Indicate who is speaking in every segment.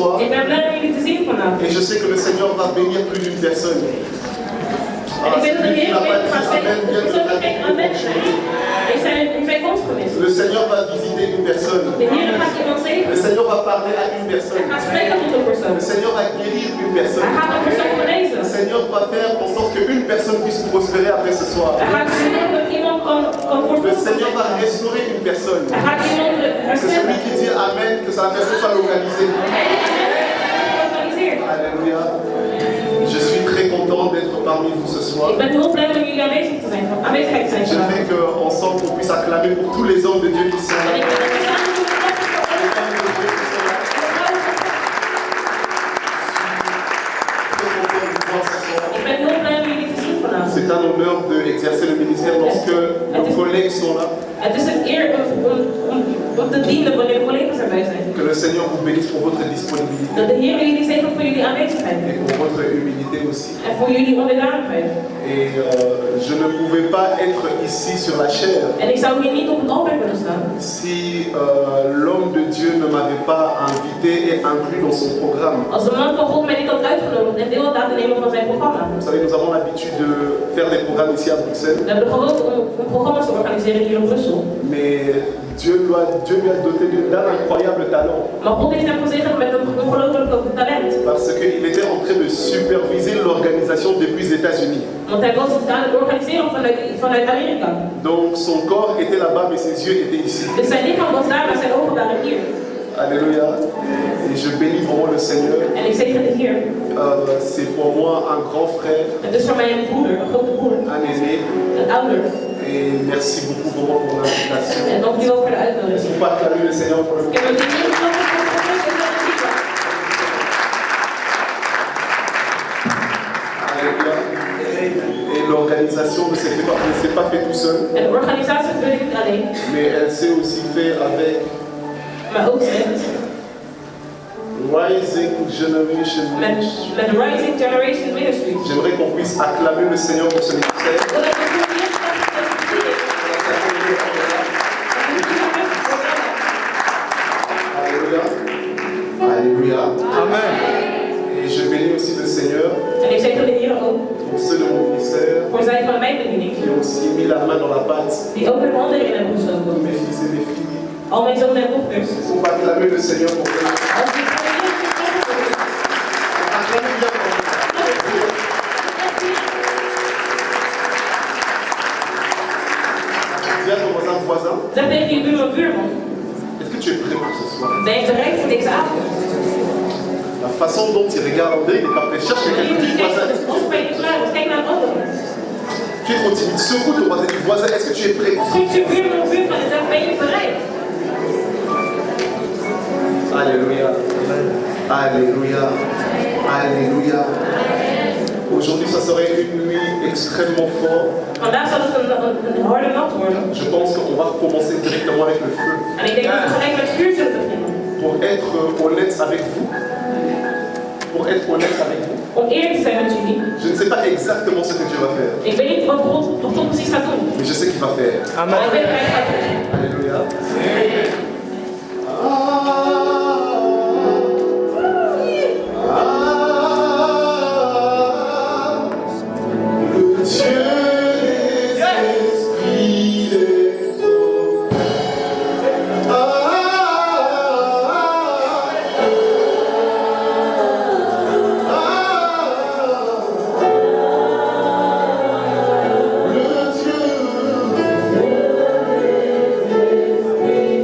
Speaker 1: soir.
Speaker 2: Ik ben blij om jullie te zien vanavond.
Speaker 1: Et je sais que le Seigneur va bénir plus d'une personne.
Speaker 2: En ik weet dat de
Speaker 1: celui qui
Speaker 2: Heer
Speaker 1: n'a pas
Speaker 2: weet
Speaker 1: dit
Speaker 2: gaat
Speaker 1: Amen
Speaker 2: zeggen,
Speaker 1: vient
Speaker 2: ik
Speaker 1: de
Speaker 2: zal geen amen zijn. Ik zijn een bijkomst geweest.
Speaker 1: Le Seigneur va visiter une personne.
Speaker 2: De Heer gaat iemand
Speaker 1: Le
Speaker 2: zegenen.
Speaker 1: Seigneur va parler à une personne.
Speaker 2: Hij gaat spreken tot een persoon.
Speaker 1: Le Seigneur va guérir une personne.
Speaker 2: Hij gaat een persoon genezen.
Speaker 1: Le Seigneur va faire en sorte qu'une personne puisse prospérer après ce soir.
Speaker 2: Hij gaat zorgen dat iemand kan
Speaker 1: Le
Speaker 2: voortkomen.
Speaker 1: Seigneur va restaurer une personne.
Speaker 2: Hij gaat iemand
Speaker 1: C'est celui
Speaker 2: herstellen.
Speaker 1: qui dit Amen, que sa personne soit localisée.
Speaker 2: Lokaliseert.
Speaker 1: Alléluia. Je suis très content d'être parmi vous ce soir.
Speaker 2: Ik ben heel blij om jullie aanwezigheid te zijn.
Speaker 1: J'aimerais qu'ensemble on puisse acclamer pour tous les hommes de Dieu qui sont là.
Speaker 2: En ik ben er samen voor de
Speaker 1: Les femmes de Dieu qui sont là. Très content de vous voir ce soir.
Speaker 2: Ik ben heel blij om jullie te zien vanavond.
Speaker 1: C'est un honneur d'exercer le ministère lorsque nos collègues sont là.
Speaker 2: Het is een eer om te dienen wanneer de collega's erbij zijn.
Speaker 1: Que le Seigneur vous bénisse pour votre disponibilité
Speaker 2: Dat de Heer jullie zegent voor jullie aanwezigheid.
Speaker 1: et pour votre humilité aussi.
Speaker 2: En voor jullie onderdanigheid.
Speaker 1: Et je ne pouvais pas être ici sur la chair
Speaker 2: En ik zou hier niet op het altaar kunnen staan.
Speaker 1: si l'homme de Dieu ne m'avait pas invité et inclus dans son programme.
Speaker 2: Als de man van God mij niet had uitgenodigd en deel had laten nemen van zijn programma.
Speaker 1: Vous savez, nous avons l'habitude de faire des programmes ici à Bruxelles,
Speaker 2: We hebben de gewoonte om programma's te organiseren hier in Brussel.
Speaker 1: mais Dieu lui a doté d'un incroyable talent
Speaker 2: Maar God heeft hem gezegend met een ongelooflijk talent.
Speaker 1: parce qu'il était en train de superviser l'organisation depuis les États-Unis.
Speaker 2: Want hij was het aan het organiseren vanuit Amerika.
Speaker 1: Donc son corps était là-bas, mais ses yeux étaient ici.
Speaker 2: Dus zijn lichaam was daar, maar zijn ogen waren hier.
Speaker 1: Alléluia. Et je bénis vraiment le Seigneur.
Speaker 2: En ik zegen de Heer.
Speaker 1: C'est pour moi un grand frère,
Speaker 2: Het is voor mij een broeder, een grote broer,
Speaker 1: un aîné.
Speaker 2: een ouder.
Speaker 1: Et merci beaucoup vraiment pour l'invitation.
Speaker 2: En dankjewel voor de
Speaker 1: On
Speaker 2: uitnodiging.
Speaker 1: peut acclamer le Seigneur pour le
Speaker 2: Ik heb het niet genomen voor het proces en dat het
Speaker 1: Alléluia. Et l'organisation ne s'est pas fait tout seul,
Speaker 2: En de organisatie gebeurt niet alleen,
Speaker 1: mais elle s'est aussi fait avec
Speaker 2: maar ook
Speaker 1: Rising Generation
Speaker 2: met
Speaker 1: Ministry.
Speaker 2: de Rising Generation Ministry.
Speaker 1: J'aimerais qu'on puisse acclamer le Seigneur pour ce ministère.
Speaker 2: Zodat we voor de eerste
Speaker 1: Alléluia. Alléluia.
Speaker 3: Amen.
Speaker 1: Et je bénis aussi le Seigneur
Speaker 2: En ik zegen de Heer ook
Speaker 1: pour ceux de mon ministère
Speaker 2: voor zij van mijn bediening,
Speaker 1: qui ont aussi mis la main dans la pâte.
Speaker 2: die ook hun handen in hebben gestoken.
Speaker 1: Mes fils et mes filles.
Speaker 2: Al mijn zonen en dochters.
Speaker 1: On va acclamer le Seigneur pour eux.
Speaker 2: Als die voor de Heer zijn,
Speaker 1: Acclamez bien pour eux. Dis à ton voisin,
Speaker 2: zeg tegen je buurman,
Speaker 1: est-ce que tu es prêt pour ce soir?
Speaker 2: ben je bereid voor deze avond?
Speaker 1: La façon dont il regarde André, il n'est pas prêt. Cherche quelqu'un qui dit voisin.
Speaker 2: Ons bij je vragen, kijk naar het andere.
Speaker 1: Tu es trop timide. Secoue ton voisin, dis voisin, est-ce que tu es prêt?
Speaker 2: Zoek je buurman of buurman en zeg, ben je bereid?
Speaker 1: Alléluia. Alléluia. Alléluia. Aujourd'hui, ça serait une nuit extrêmement forte.
Speaker 2: Vandaag zal het een harde nacht worden.
Speaker 1: Je pense qu'on va commencer directement avec le feu.
Speaker 2: En ik denk dat we gelijk met vuur zullen beginnen.
Speaker 1: Pour être honnête avec vous, pour être honnête avec vous,
Speaker 2: Om eerlijk te zijn met jullie.
Speaker 1: je ne sais pas exactement ce que Dieu va faire,
Speaker 2: Ik weet niet wat God precies gaat doen.
Speaker 1: mais je sais qu'il va faire.
Speaker 2: Maar ik weet wat hij gaat doen.
Speaker 1: Alléluia. Le Dieu des esprits des eaux. Le Dieu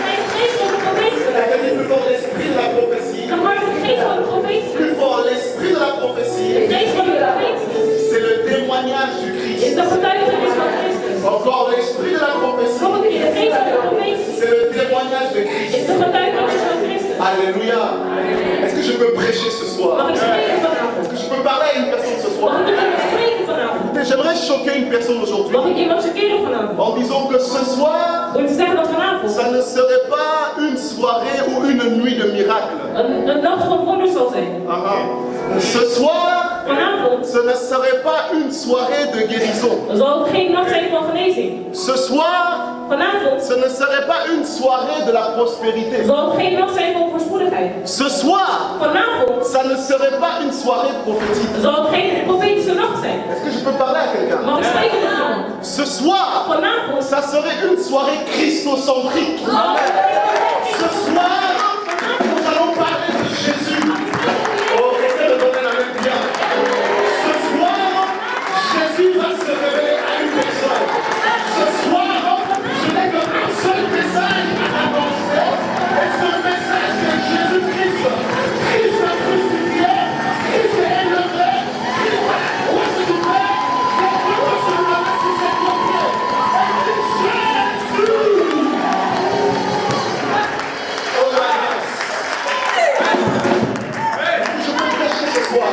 Speaker 2: mijn geest van de profetie te
Speaker 1: Elle
Speaker 2: laten
Speaker 1: a dit
Speaker 2: zien.
Speaker 1: plus fort l'esprit de la prophétie.
Speaker 2: Dan wordt de geest van de profetie.
Speaker 1: Plus fort l'esprit de la
Speaker 2: De
Speaker 1: prophétie.
Speaker 2: geest van de profetie
Speaker 1: C'est le témoignage du
Speaker 2: is
Speaker 1: Christ.
Speaker 2: de getuigenis van Christus.
Speaker 1: Encore l'esprit de la prophétie.
Speaker 2: Nog een keer, de geest van de profetie
Speaker 1: C'est le témoignage de
Speaker 2: is
Speaker 1: Christ.
Speaker 2: de getuigenis van Christus.
Speaker 1: Alléluia. Est-ce que je peux prêcher ce
Speaker 2: Mag
Speaker 1: soir?
Speaker 2: ik spreken vanavond?
Speaker 1: Est-ce que je peux parler à une personne ce
Speaker 2: Mag
Speaker 1: soir?
Speaker 2: ik met iemand spreken vanavond?
Speaker 1: Écoutez, j'aimerais choquer une personne aujourd'hui
Speaker 2: Mag ik iemand choqueren vanavond?
Speaker 1: en disant que ce soir,
Speaker 2: Door te zeggen dat vanavond
Speaker 1: ça ne serait pas une soirée ou une nuit de miracle.
Speaker 2: een nacht van wonders zal zijn.
Speaker 1: Ce soir,
Speaker 2: Vanavond
Speaker 1: ce ne serait pas une soirée de guérison.
Speaker 2: zal het geen nacht zijn van genezing.
Speaker 1: Ce soir,
Speaker 2: Vanavond
Speaker 1: ce ne serait pas une soirée de la prospérité.
Speaker 2: zal het geen nacht zijn van voorspoedigheid.
Speaker 1: Ce soir,
Speaker 2: Vanavond
Speaker 1: ça ne serait pas une soirée prophétique.
Speaker 2: zal het geen profetische nacht zijn.
Speaker 1: Est-ce que je peux parler à quelqu'un?
Speaker 2: Mag ik spreken met iemand?
Speaker 1: Ce soir,
Speaker 2: Vanavond
Speaker 1: ça serait une soirée christocentrique. Ce soir, nous allons parler de Jésus. Oh, quelqu'un me donne la même bien. Ce soir, Jésus va se révéler à une personne. Ce soir, je n'ai qu'un seul message à annoncer. Et ce message, c'est Jésus-Christ. Christ a crucifié, Christ est élevé, Christ a ressuscité. C'est pour se lever sur ses pieds. Et Jésus. Oh la grâce. Je peux prêcher ce soir.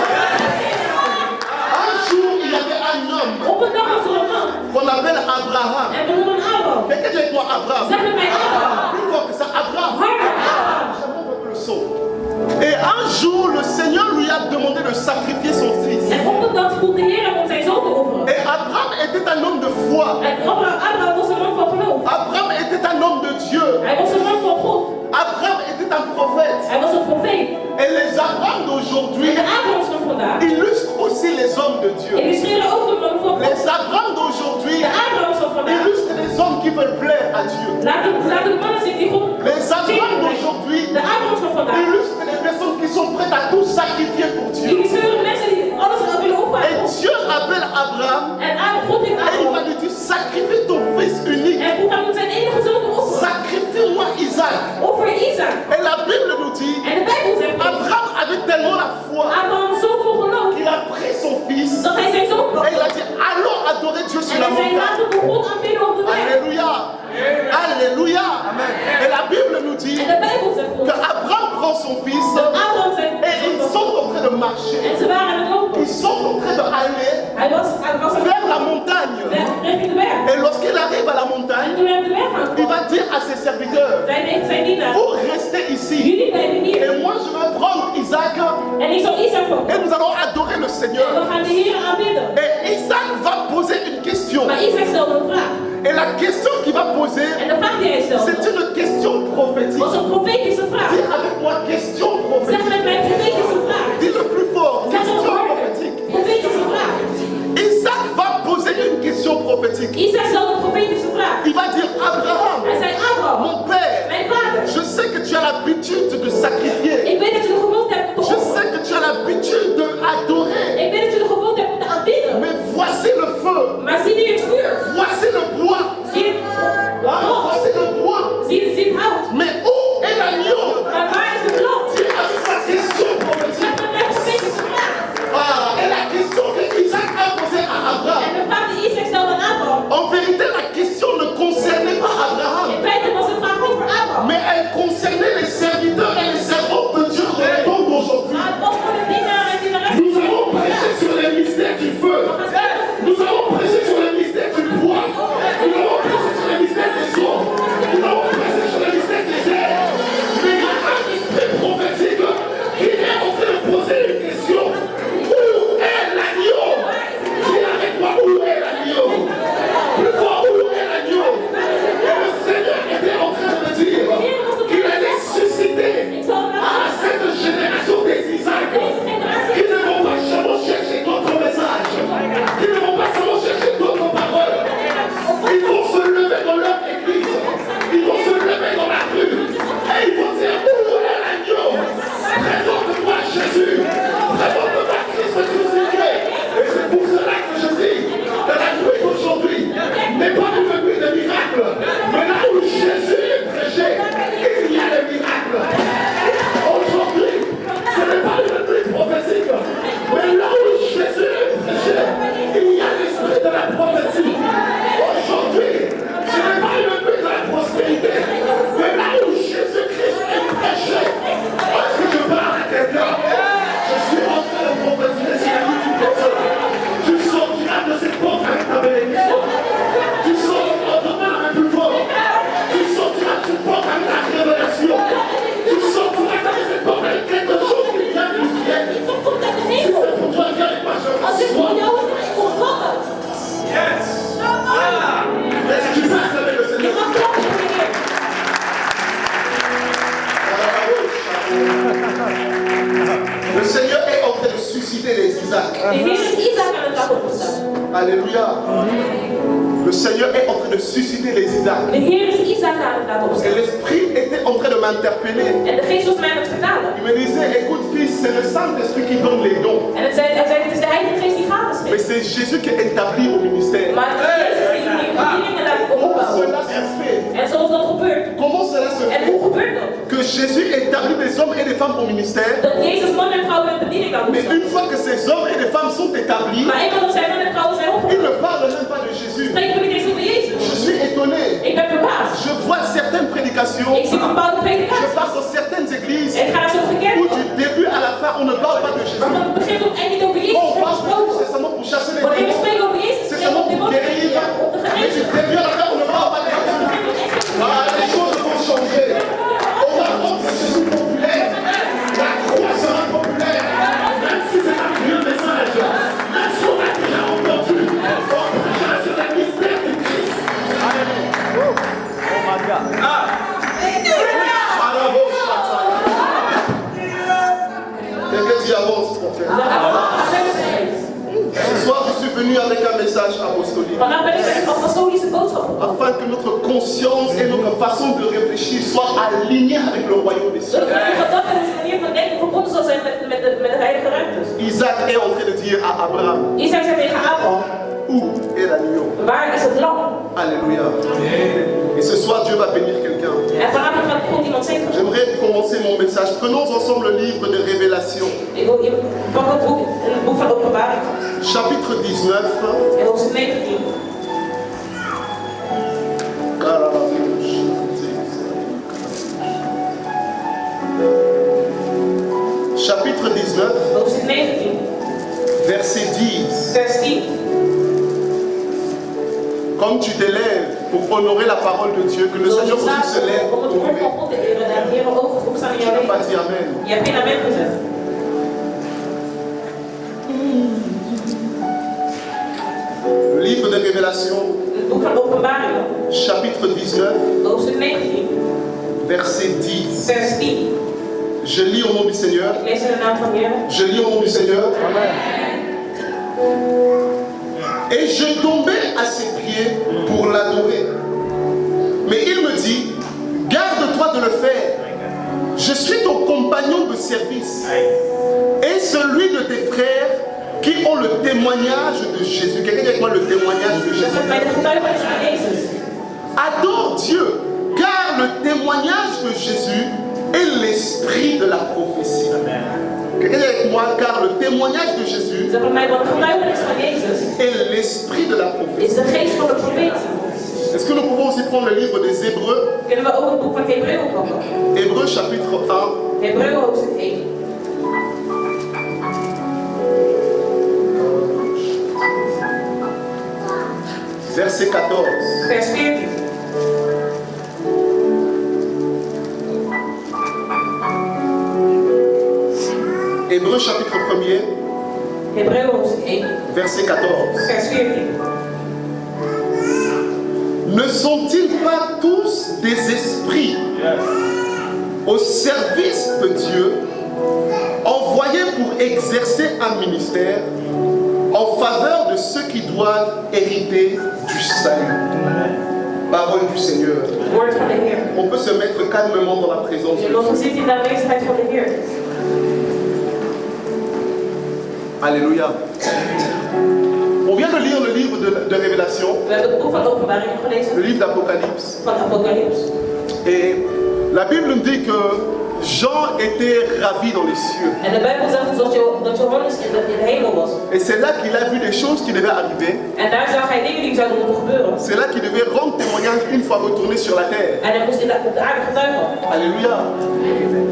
Speaker 1: Un jour, il y avait un homme
Speaker 2: op een dag was er een man
Speaker 1: qu'on appelle Abraham.
Speaker 2: en we noemen hem Abraham.
Speaker 1: Quelqu'un dit avec moi Abraham.
Speaker 2: Zeg met mij Abraham.
Speaker 1: Plus fort que ça, Abraham.
Speaker 2: Harder Abraham.
Speaker 1: J'aimerais un peu le son. Et un jour, le Seigneur lui a demandé de sacrifier son fils.
Speaker 2: En op een dag vroeg de Heer om zijn zoon te offeren.
Speaker 1: Et Abraham était un homme de foi.
Speaker 2: En Abraham was een man van geloof.
Speaker 1: Abraham était un homme de Dieu.
Speaker 2: Hij was een man van God.
Speaker 1: Abraham était un prophète.
Speaker 2: Hij was een profeet.
Speaker 1: Et les Abraham d'aujourd'hui
Speaker 2: En de Abrahams van vandaag
Speaker 1: illustrent aussi les hommes de Dieu.
Speaker 2: illustreren ook de man van God.
Speaker 1: Les Abraham d'aujourd'hui
Speaker 2: De Abrahams van vandaag
Speaker 1: illustrent les hommes qui veulent plaire à Dieu.
Speaker 2: laten de mannen zien die God
Speaker 1: Les Abraham d'aujourd'hui
Speaker 2: De Abrahams van vandaag
Speaker 1: illustrent les personnes qui sont prêtes à tout sacrifier pour Dieu.
Speaker 2: illustreren mensen die alles willen
Speaker 1: Et
Speaker 2: opwaarden.
Speaker 1: Dieu appelle Abraham
Speaker 2: En God heeft
Speaker 1: et il va
Speaker 2: Abraham
Speaker 1: lui dire sacrifie ton fils unique.
Speaker 2: en vroeg hem zijn enige zoon te offeren.
Speaker 1: Sacrifie-moi Isaac.
Speaker 2: Offer Isaac.
Speaker 1: Et la Bible nous dit
Speaker 2: En de Bijbel zegt dat
Speaker 1: Abraham avait tellement la foi
Speaker 2: Abraham zoveel geloof
Speaker 1: qu'il a pris son fils
Speaker 2: dat hij zijn zoon
Speaker 1: et il a
Speaker 2: bracht.
Speaker 1: dit allons adorer Dieu sur
Speaker 2: En
Speaker 1: la
Speaker 2: hij zei
Speaker 1: montagne.
Speaker 2: laten we God aanbidden op de berg.
Speaker 1: Alléluia. Alléluia. Et la Bible nous dit
Speaker 2: En de Bijbel zegt
Speaker 1: que
Speaker 2: ons
Speaker 1: Abraham prend son fils
Speaker 2: dat Abraham zijn
Speaker 1: et ils sont en train de marcher.
Speaker 2: en ze waren aan het lopen.
Speaker 1: Ils sont en train d'aller
Speaker 2: Hij was aan
Speaker 1: vers la montagne.
Speaker 2: richting de berg.
Speaker 1: Et lorsqu'il arrive à la
Speaker 2: En
Speaker 1: montagne,
Speaker 2: toen hij op de berg
Speaker 1: il
Speaker 2: aankwam,
Speaker 1: va dire à ses serviteurs,
Speaker 2: zei tegen zijn dienaar,
Speaker 1: vous restez ici.
Speaker 2: jullie blijven hier.
Speaker 1: Et moi je vais prendre Isaac
Speaker 2: En ik zal Isaac pakken.
Speaker 1: et nous allons adorer le
Speaker 2: En we
Speaker 1: Seigneur.
Speaker 2: gaan de Heer aanbidden.
Speaker 1: Et Isaac va poser une question.
Speaker 2: Maar Isaac stelde een vraag.
Speaker 1: Et la question qu'il va poser,
Speaker 2: En de vraag die hij stelde
Speaker 1: c'est une question prophétique.
Speaker 2: was een profetische vraag.
Speaker 1: Dis avec moi question
Speaker 2: Zeg
Speaker 1: prophétique.
Speaker 2: met mij profetische vraag.
Speaker 1: Dis le plus fort,
Speaker 2: Zeg
Speaker 1: question
Speaker 2: het harder.
Speaker 1: prophétique.
Speaker 2: Profetische vraag.
Speaker 1: Isaac va poser une question prophétique.
Speaker 2: Isaac stelde een profetische vraag.
Speaker 1: Il va dire Abraham,
Speaker 2: Hij zei, Abraham,
Speaker 1: mon père,
Speaker 2: mijn vader,
Speaker 1: je sais que tu as l'habitude de sacrifier.
Speaker 2: ik weet dat je de gewoonte hebt om te
Speaker 1: Je
Speaker 2: offeren.
Speaker 1: sais que tu as l'habitude d'adorer.
Speaker 2: Ik weet dat je de gewoonte hebt om te aanbidden.
Speaker 1: Mais voici le feu.
Speaker 2: Maar zie nu het vuur.
Speaker 1: Voici le bois.
Speaker 2: Zie het
Speaker 1: Ah, voici le bois.
Speaker 2: zie het hout.
Speaker 1: Mais où est l'agneau?
Speaker 2: Maar waar is het blad?
Speaker 1: Dis avec sa question prophétique.
Speaker 2: Zeg met mij profetische vraag.
Speaker 1: Ah, et la question que Isaac a posée à
Speaker 2: En
Speaker 1: Abraham.
Speaker 2: de vraag die Isaac stelde aan Abraham.
Speaker 1: En vérité, la question ne concernait pas Abraham,
Speaker 2: In feite was het vraag over Abraham.
Speaker 1: mais elle concernait les serviteurs et les servantes de Dieu dans le temps d'aujourd'hui.
Speaker 2: Maar het was voor de dienaren en dienaressen.
Speaker 1: Nous allons prêcher sur les mystères du feu. Nous allons prêcher sur les mystères du bois. Nous allons prêcher sur les mystères des eaux. Nous allons prêcher sur les mystères des airs. Mais
Speaker 2: De Heer is Isaac aan het dag opgestaan.
Speaker 1: Alléluia. Le Seigneur est en train de susciter les Isaacs.
Speaker 2: De Heer is Isaac aan het dag
Speaker 1: Et
Speaker 2: opgestaan.
Speaker 1: l'Esprit était en train de m'interpeller.
Speaker 2: En de geest was mij aan het vertalen.
Speaker 1: Il me disait, écoute fils, c'est le Saint-Esprit qui donne les dons.
Speaker 2: En hij zei, het is de Heilige Geest die gaven
Speaker 1: Mais
Speaker 2: geeft.
Speaker 1: c'est Jésus qui est établi au ministère.
Speaker 2: Maar Jezus die bedieningen daar
Speaker 1: Comment
Speaker 2: opbouwen.
Speaker 1: cela se fait?
Speaker 2: En zoals dat gebeurt.
Speaker 1: Comment cela se
Speaker 2: En hoe
Speaker 1: fait?
Speaker 2: gebeurt dat?
Speaker 1: Que Jésus établit des hommes et des femmes au ministère.
Speaker 2: Dat Jezus man en vrouw met bediening aan
Speaker 1: Mais
Speaker 2: opstaan.
Speaker 1: une fois que ces hommes et des femmes sont établis,
Speaker 2: Maar eenmaal dat zij man en vrouwen zijn
Speaker 1: ils
Speaker 2: opgebouwd,
Speaker 1: ne parlent même pas de Jésus.
Speaker 2: spreken we niet eens over Jezus.
Speaker 1: Je suis étonné.
Speaker 2: Ik ben verbaasd.
Speaker 1: Je vois certaines prédications.
Speaker 2: Ik zie bepaalde
Speaker 1: Je
Speaker 2: predikaties.
Speaker 1: passe dans certaines églises
Speaker 2: En ik ga naar sommige
Speaker 1: où
Speaker 2: kerken.
Speaker 1: du début à la fin, on ne parle pas de Jésus.
Speaker 2: Maar van het begin tot het eind niet over Jezus
Speaker 1: Quand on
Speaker 2: wordt
Speaker 1: parle de Jésus,
Speaker 2: gesproken.
Speaker 1: c'est seulement pour chasser les
Speaker 2: Wanneer we
Speaker 1: démons.
Speaker 2: spreken over Jezus,
Speaker 1: C'est
Speaker 2: spreken we
Speaker 1: seulement
Speaker 2: op de
Speaker 1: pour guérir.
Speaker 2: op de
Speaker 1: Mais du
Speaker 2: genezing.
Speaker 1: début à la fin, on ne parle pas de Jésus. Ah, les choses vont changer. On va rendre Jésus populaire. La croix sera populaire. Même si c'est pas Dieu des sages. Même si on a déjà entendu. On prêchera sur le mystère du Christ. Quelqu'un dit avance, prophète. Ce soir, je suis venu avec un message apostolique.
Speaker 2: Vandaag ben ik met een apostolische boodschap gekomen.
Speaker 1: Afin que notre conscience et notre façon de réfléchir soient alignées avec le royaume des cieux.
Speaker 2: Zodat onze gedachten en onze manier van denken verbonden zal zijn met de heilige ruimtes.
Speaker 1: Isaac est en train de dire à Abraham,
Speaker 2: Isaac zei tegen Abraham,
Speaker 1: où est l'agneau?
Speaker 2: waar is het lam?
Speaker 1: Alléluia. Et ce soir, Dieu va bénir quelqu'un.
Speaker 2: En vanavond gaat God iemand zegenen.
Speaker 1: J'aimerais commencer mon message. Prenons ensemble le livre de Révélation,
Speaker 2: Ik wil hier pak het boek van Openbaring.
Speaker 1: chapitre 19.
Speaker 2: En hoofdstuk 19.
Speaker 1: Chapitre 19,
Speaker 2: Hoofdstuk 19.
Speaker 1: verset 10.
Speaker 2: Vers 10.
Speaker 1: Comme tu t'élèves pour honorer la parole de Dieu, que le
Speaker 2: Zoals
Speaker 1: Seigneur
Speaker 2: je
Speaker 1: aussi se lève
Speaker 2: staat om
Speaker 1: pour
Speaker 2: het woord
Speaker 1: honorer.
Speaker 2: van God te eren. En de Heer wil ook opstaan in
Speaker 1: Tu
Speaker 2: jouw
Speaker 1: n'as pas
Speaker 2: leven.
Speaker 1: dit Amen.
Speaker 2: Je hebt geen amen gezegd.
Speaker 1: Le livre de Révélation,
Speaker 2: Het boek van Openbaring.
Speaker 1: chapitre 19,
Speaker 2: Hoofdstuk 19.
Speaker 1: verset 10.
Speaker 2: Vers 10.
Speaker 1: Je lis au nom du Seigneur.
Speaker 2: Ik lees in de naam van de Heer.
Speaker 1: Je lis au nom du Seigneur. Et je tombais à ses pieds pour l'adorer. Mais il me dit, garde-toi de le faire. Je suis ton compagnon de service et celui de tes frères qui ont le témoignage de Jésus. Quelqu'un dit avec moi le témoignage de
Speaker 2: Dat
Speaker 1: Jésus.
Speaker 2: is bij de getuigenis van Jezus.
Speaker 1: Adore Dieu, car le témoignage de Jésus est l'esprit de la prophétie. Quelqu'un dit avec moi, car le témoignage de Jésus
Speaker 2: Zeg mij, want de getuigenis van Jezus
Speaker 1: est l'esprit de la prophétie.
Speaker 2: is de geest van de profeet.
Speaker 1: Est-ce que nous pouvons aussi prendre le livre des Hébreux?
Speaker 2: Kunnen we ook het boek van Hebreeën pakken?
Speaker 1: Hébreux chapitre 1,
Speaker 2: Hebreeën hoofdstuk 1.
Speaker 1: verset 14.
Speaker 2: Vers 14.
Speaker 1: Hébreux chapitre 1er,
Speaker 2: Hebreeën hoofdstuk 1.
Speaker 1: verset 14.
Speaker 2: Vers 14.
Speaker 1: Ne sont-ils pas tous des esprits au service de Dieu, envoyés pour exercer un ministère en faveur de ceux qui doivent hériter du salut? Parole du Seigneur.
Speaker 2: Woord van de Heer.
Speaker 1: On peut se mettre calmement dans la présence de
Speaker 2: Je
Speaker 1: Dieu.
Speaker 2: mogen zitten in de aanwezigheid van de Heer.
Speaker 1: Alléluia. On vient de lire le livre de Révélation,
Speaker 2: We hebben het boek van Openbaring gelezen.
Speaker 1: le livre d'Apocalypse.
Speaker 2: Van Apocalypse.
Speaker 1: Et la Bible nous dit que Jean était ravi dans les cieux.
Speaker 2: En de Bijbel zegt ons dat Johannes in de hemel was.
Speaker 1: Et c'est là qu'il a vu des choses qui devaient arriver.
Speaker 2: En daar zag hij dingen die zouden moeten gebeuren.
Speaker 1: C'est là qu'il devait rendre témoignage une fois retourné sur la terre.
Speaker 2: En hij moest op de aarde getuigen.
Speaker 1: Alléluia.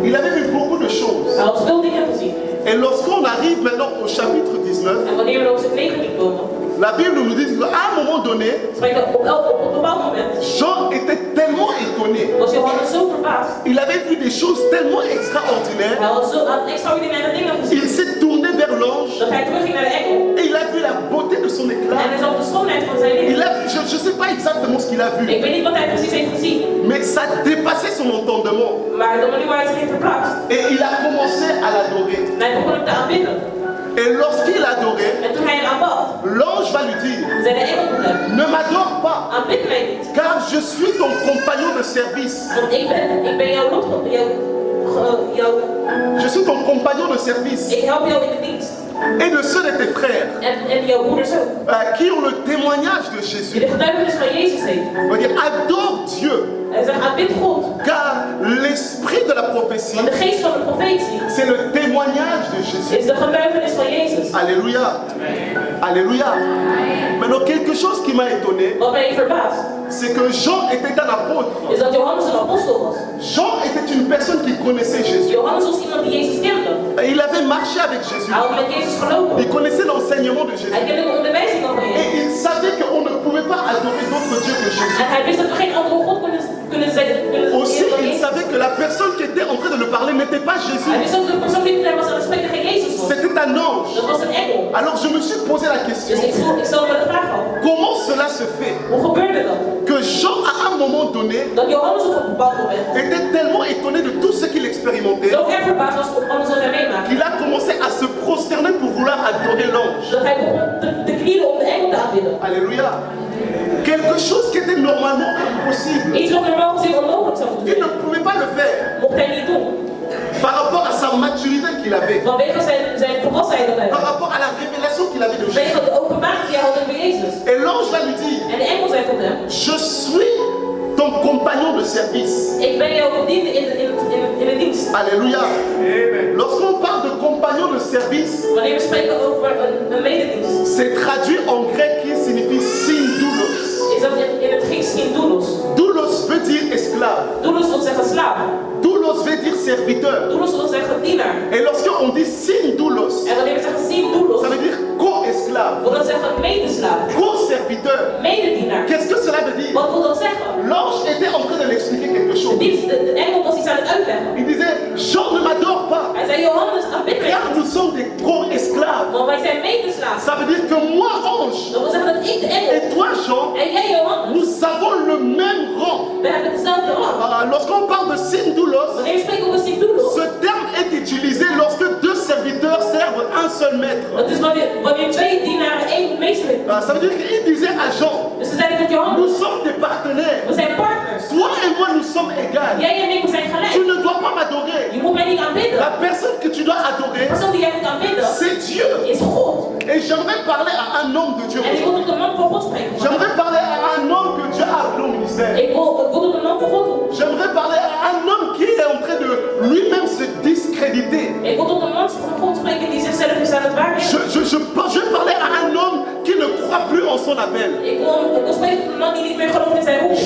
Speaker 1: Il avait vu beaucoup de choses.
Speaker 2: Hij had veel dingen gezien.
Speaker 1: Et lorsqu'on arrive maintenant au chapitre 19,
Speaker 2: En wanneer we op hoofdstuk 19 komen,
Speaker 1: la Bible nous dit qu'à un moment donné,
Speaker 2: spreekt dat op een bepaald moment
Speaker 1: Jean était tellement étonné.
Speaker 2: was Johannes zo verbaasd.
Speaker 1: Il avait vu des choses tellement extraordinaires.
Speaker 2: Hij had extraordinaire dingen gezien.
Speaker 1: Il s'est tourné vers l'ange
Speaker 2: Dat hij terugging naar de engel.
Speaker 1: et il a vu la beauté de son
Speaker 2: En
Speaker 1: éclat.
Speaker 2: hij zag de schoonheid van zijn
Speaker 1: Il
Speaker 2: lichaam.
Speaker 1: a, je ne sais pas exactement ce qu'il a vu,
Speaker 2: Ik weet niet wat hij precies heeft gezien.
Speaker 1: mais ça dépassait son entendement.
Speaker 2: Maar de manier waar hij zich heeft verplaatst.
Speaker 1: Et il a commencé à l'adorer.
Speaker 2: En hij begon hem te aanbidden.
Speaker 1: Et lorsqu'il adorait,
Speaker 2: En toen hij hem aanbad,
Speaker 1: l'ange va lui dire,
Speaker 2: zei de engel tot hem,
Speaker 1: ne m'adore pas,
Speaker 2: aanbid mij niet.
Speaker 1: car je suis ton compagnon de service.
Speaker 2: Want ik ben jouw lotgenoot,
Speaker 1: Je suis ton compagnon de service
Speaker 2: ik help jou in de dienst.
Speaker 1: et de ceux de tes frères
Speaker 2: En jouw broeders ook.
Speaker 1: qui ont le témoignage de
Speaker 2: Die
Speaker 1: Jésus.
Speaker 2: de getuigenis van Jezus heeft.
Speaker 1: On va dire, adore Dieu,
Speaker 2: Hij zegt, aanbid God.
Speaker 1: car l'esprit de la prophétie,
Speaker 2: Want de geest van de profetie
Speaker 1: c'est le témoignage de Jésus.
Speaker 2: is de getuigenis van Jezus.
Speaker 1: Alléluia. Alléluia. Maintenant, quelque chose qui m'a étonné,
Speaker 2: Wat mij verbaast,
Speaker 1: c'est que Jean était un apôtre.
Speaker 2: is dat Johannes een apostel was.
Speaker 1: Jean était une personne qui connaissait Jésus.
Speaker 2: Johannes was iemand die Jezus kende.
Speaker 1: Il avait marché avec Jésus.
Speaker 2: Hij had met Jezus gelopen.
Speaker 1: Il connaissait l'enseignement de Jésus.
Speaker 2: Hij kende de onderwijzing van
Speaker 1: Et
Speaker 2: Jezus.
Speaker 1: il savait qu'on ne pouvait pas adorer d'autres dieux que Jésus.
Speaker 2: En hij wist dat we geen andere God kunnen zeggen.
Speaker 1: Aussi, il savait que la personne qui était en train de le parler n'était pas Jésus.
Speaker 2: Hij wist ook dat de persoon die hem was aan het spreken geen Jezus was.
Speaker 1: C'était un ange.
Speaker 2: Dat was een engel.
Speaker 1: Alors je me suis posé la question,
Speaker 2: Dus ik stel me de vraag af.
Speaker 1: comment cela se fait
Speaker 2: Hoe gebeurde dat?
Speaker 1: que Jean, à un moment donné,
Speaker 2: Dat Johannes op een bepaald moment
Speaker 1: était tellement étonné de tout ce qu'il expérimentait
Speaker 2: zo erg verbaasd was op alles wat hij meemaakte.
Speaker 1: qu'il a commencé à se prosterner pour vouloir adorer l'ange.
Speaker 2: Dat hij begon te knielen om de engel te aanbidden.
Speaker 1: Alléluia. Quelque chose qui était normalement impossible.
Speaker 2: Iets wat normaal gezien onmogelijk zou moeten
Speaker 1: Il
Speaker 2: zijn.
Speaker 1: ne pouvait pas le faire
Speaker 2: Mocht hij niet doen.
Speaker 1: par rapport à sa maturité qu'il avait,
Speaker 2: Vanwege zijn volwassenheid dat hij
Speaker 1: par
Speaker 2: had.
Speaker 1: rapport à la révélation qu'il avait de Jésus.
Speaker 2: Vanwege de openbaring die hij had over Jezus.
Speaker 1: Et l'ange va lui dire,
Speaker 2: En de engel zei tot hem.
Speaker 1: je suis ton compagnon de service.
Speaker 2: Ik ben jouw bediende in de dienst.
Speaker 1: Alléluia. Lorsqu'on parle de compagnon de service,
Speaker 2: Wanneer we spreken over een mededienst.
Speaker 1: c'est traduit en grec qui signifie syndoulos.
Speaker 2: Is dat in het Grieks geen doulos.
Speaker 1: Doulos veut dire esclave.
Speaker 2: Doulos wil zeggen slaaf.
Speaker 1: Doulos veut dire serviteur.
Speaker 2: Doulos wil zeggen dienaar.
Speaker 1: Et lorsqu'on dit syndoulos,
Speaker 2: En wanneer we zeggen zien doulos,
Speaker 1: ça veut dire co-esclave,
Speaker 2: wil dat zeggen medeslaaf.
Speaker 1: co-serviteur.
Speaker 2: Mededienaar.
Speaker 1: Qu'est-ce que cela veut dire?
Speaker 2: Wat wil dat zeggen?
Speaker 1: L'ange était en train de l'expliquer quelque chose.
Speaker 2: De engel was iets aan het uitleggen.
Speaker 1: Il disait, Jean ne m'adore pas,
Speaker 2: Hij zei, Johannes, aanbid mij.
Speaker 1: car nous sommes des co-esclaves.
Speaker 2: Want wij zijn medeslaaf.
Speaker 1: Ça veut dire que moi, ange,
Speaker 2: Dat wil zeggen dat ik de engel
Speaker 1: et toi, Jean,
Speaker 2: en jij Johannes,
Speaker 1: nous avons le même rang.
Speaker 2: we hebben hetzelfde rang.
Speaker 1: Lorsqu'on parle de syndoulos,
Speaker 2: Wanneer we spreken over Sint-Doulos,
Speaker 1: ce terme est utilisé lorsque deux serviteurs servent un seul maître.
Speaker 2: dat is wanneer twee dienaren één meester hebben.
Speaker 1: Ça veut dire qu'il disait à Jean,
Speaker 2: Dus ze zeiden tot Johannes,
Speaker 1: nous sommes des partenaires.
Speaker 2: we zijn partners.
Speaker 1: Toi et moi, nous sommes égaux.
Speaker 2: Jij en ik, we zijn
Speaker 1: Tu
Speaker 2: gelijk.
Speaker 1: ne dois pas m'adorer.
Speaker 2: Je moet mij niet aanbidden.
Speaker 1: La personne que tu dois
Speaker 2: De
Speaker 1: adorer,
Speaker 2: persoon die jij moet aanbidden,
Speaker 1: c'est Dieu.
Speaker 2: is God.
Speaker 1: Et j'aimerais parler à un homme de Dieu.
Speaker 2: En ik wil tot de man van God spreken.
Speaker 1: J'aimerais parler à un homme que Dieu a appelé au ministère.
Speaker 2: Ik wil tot de man van God doen.
Speaker 1: J'aimerais parler à un homme qui est en train de lui-même se discréditer.
Speaker 2: Ik wil tot de man van God spreken die zichzelf is aan het waarnemen.
Speaker 1: Je vais parler à un homme qui ne croit plus en son appel.
Speaker 2: Ik wil spreken tot een man die niet meer gelooft in zijn roeping.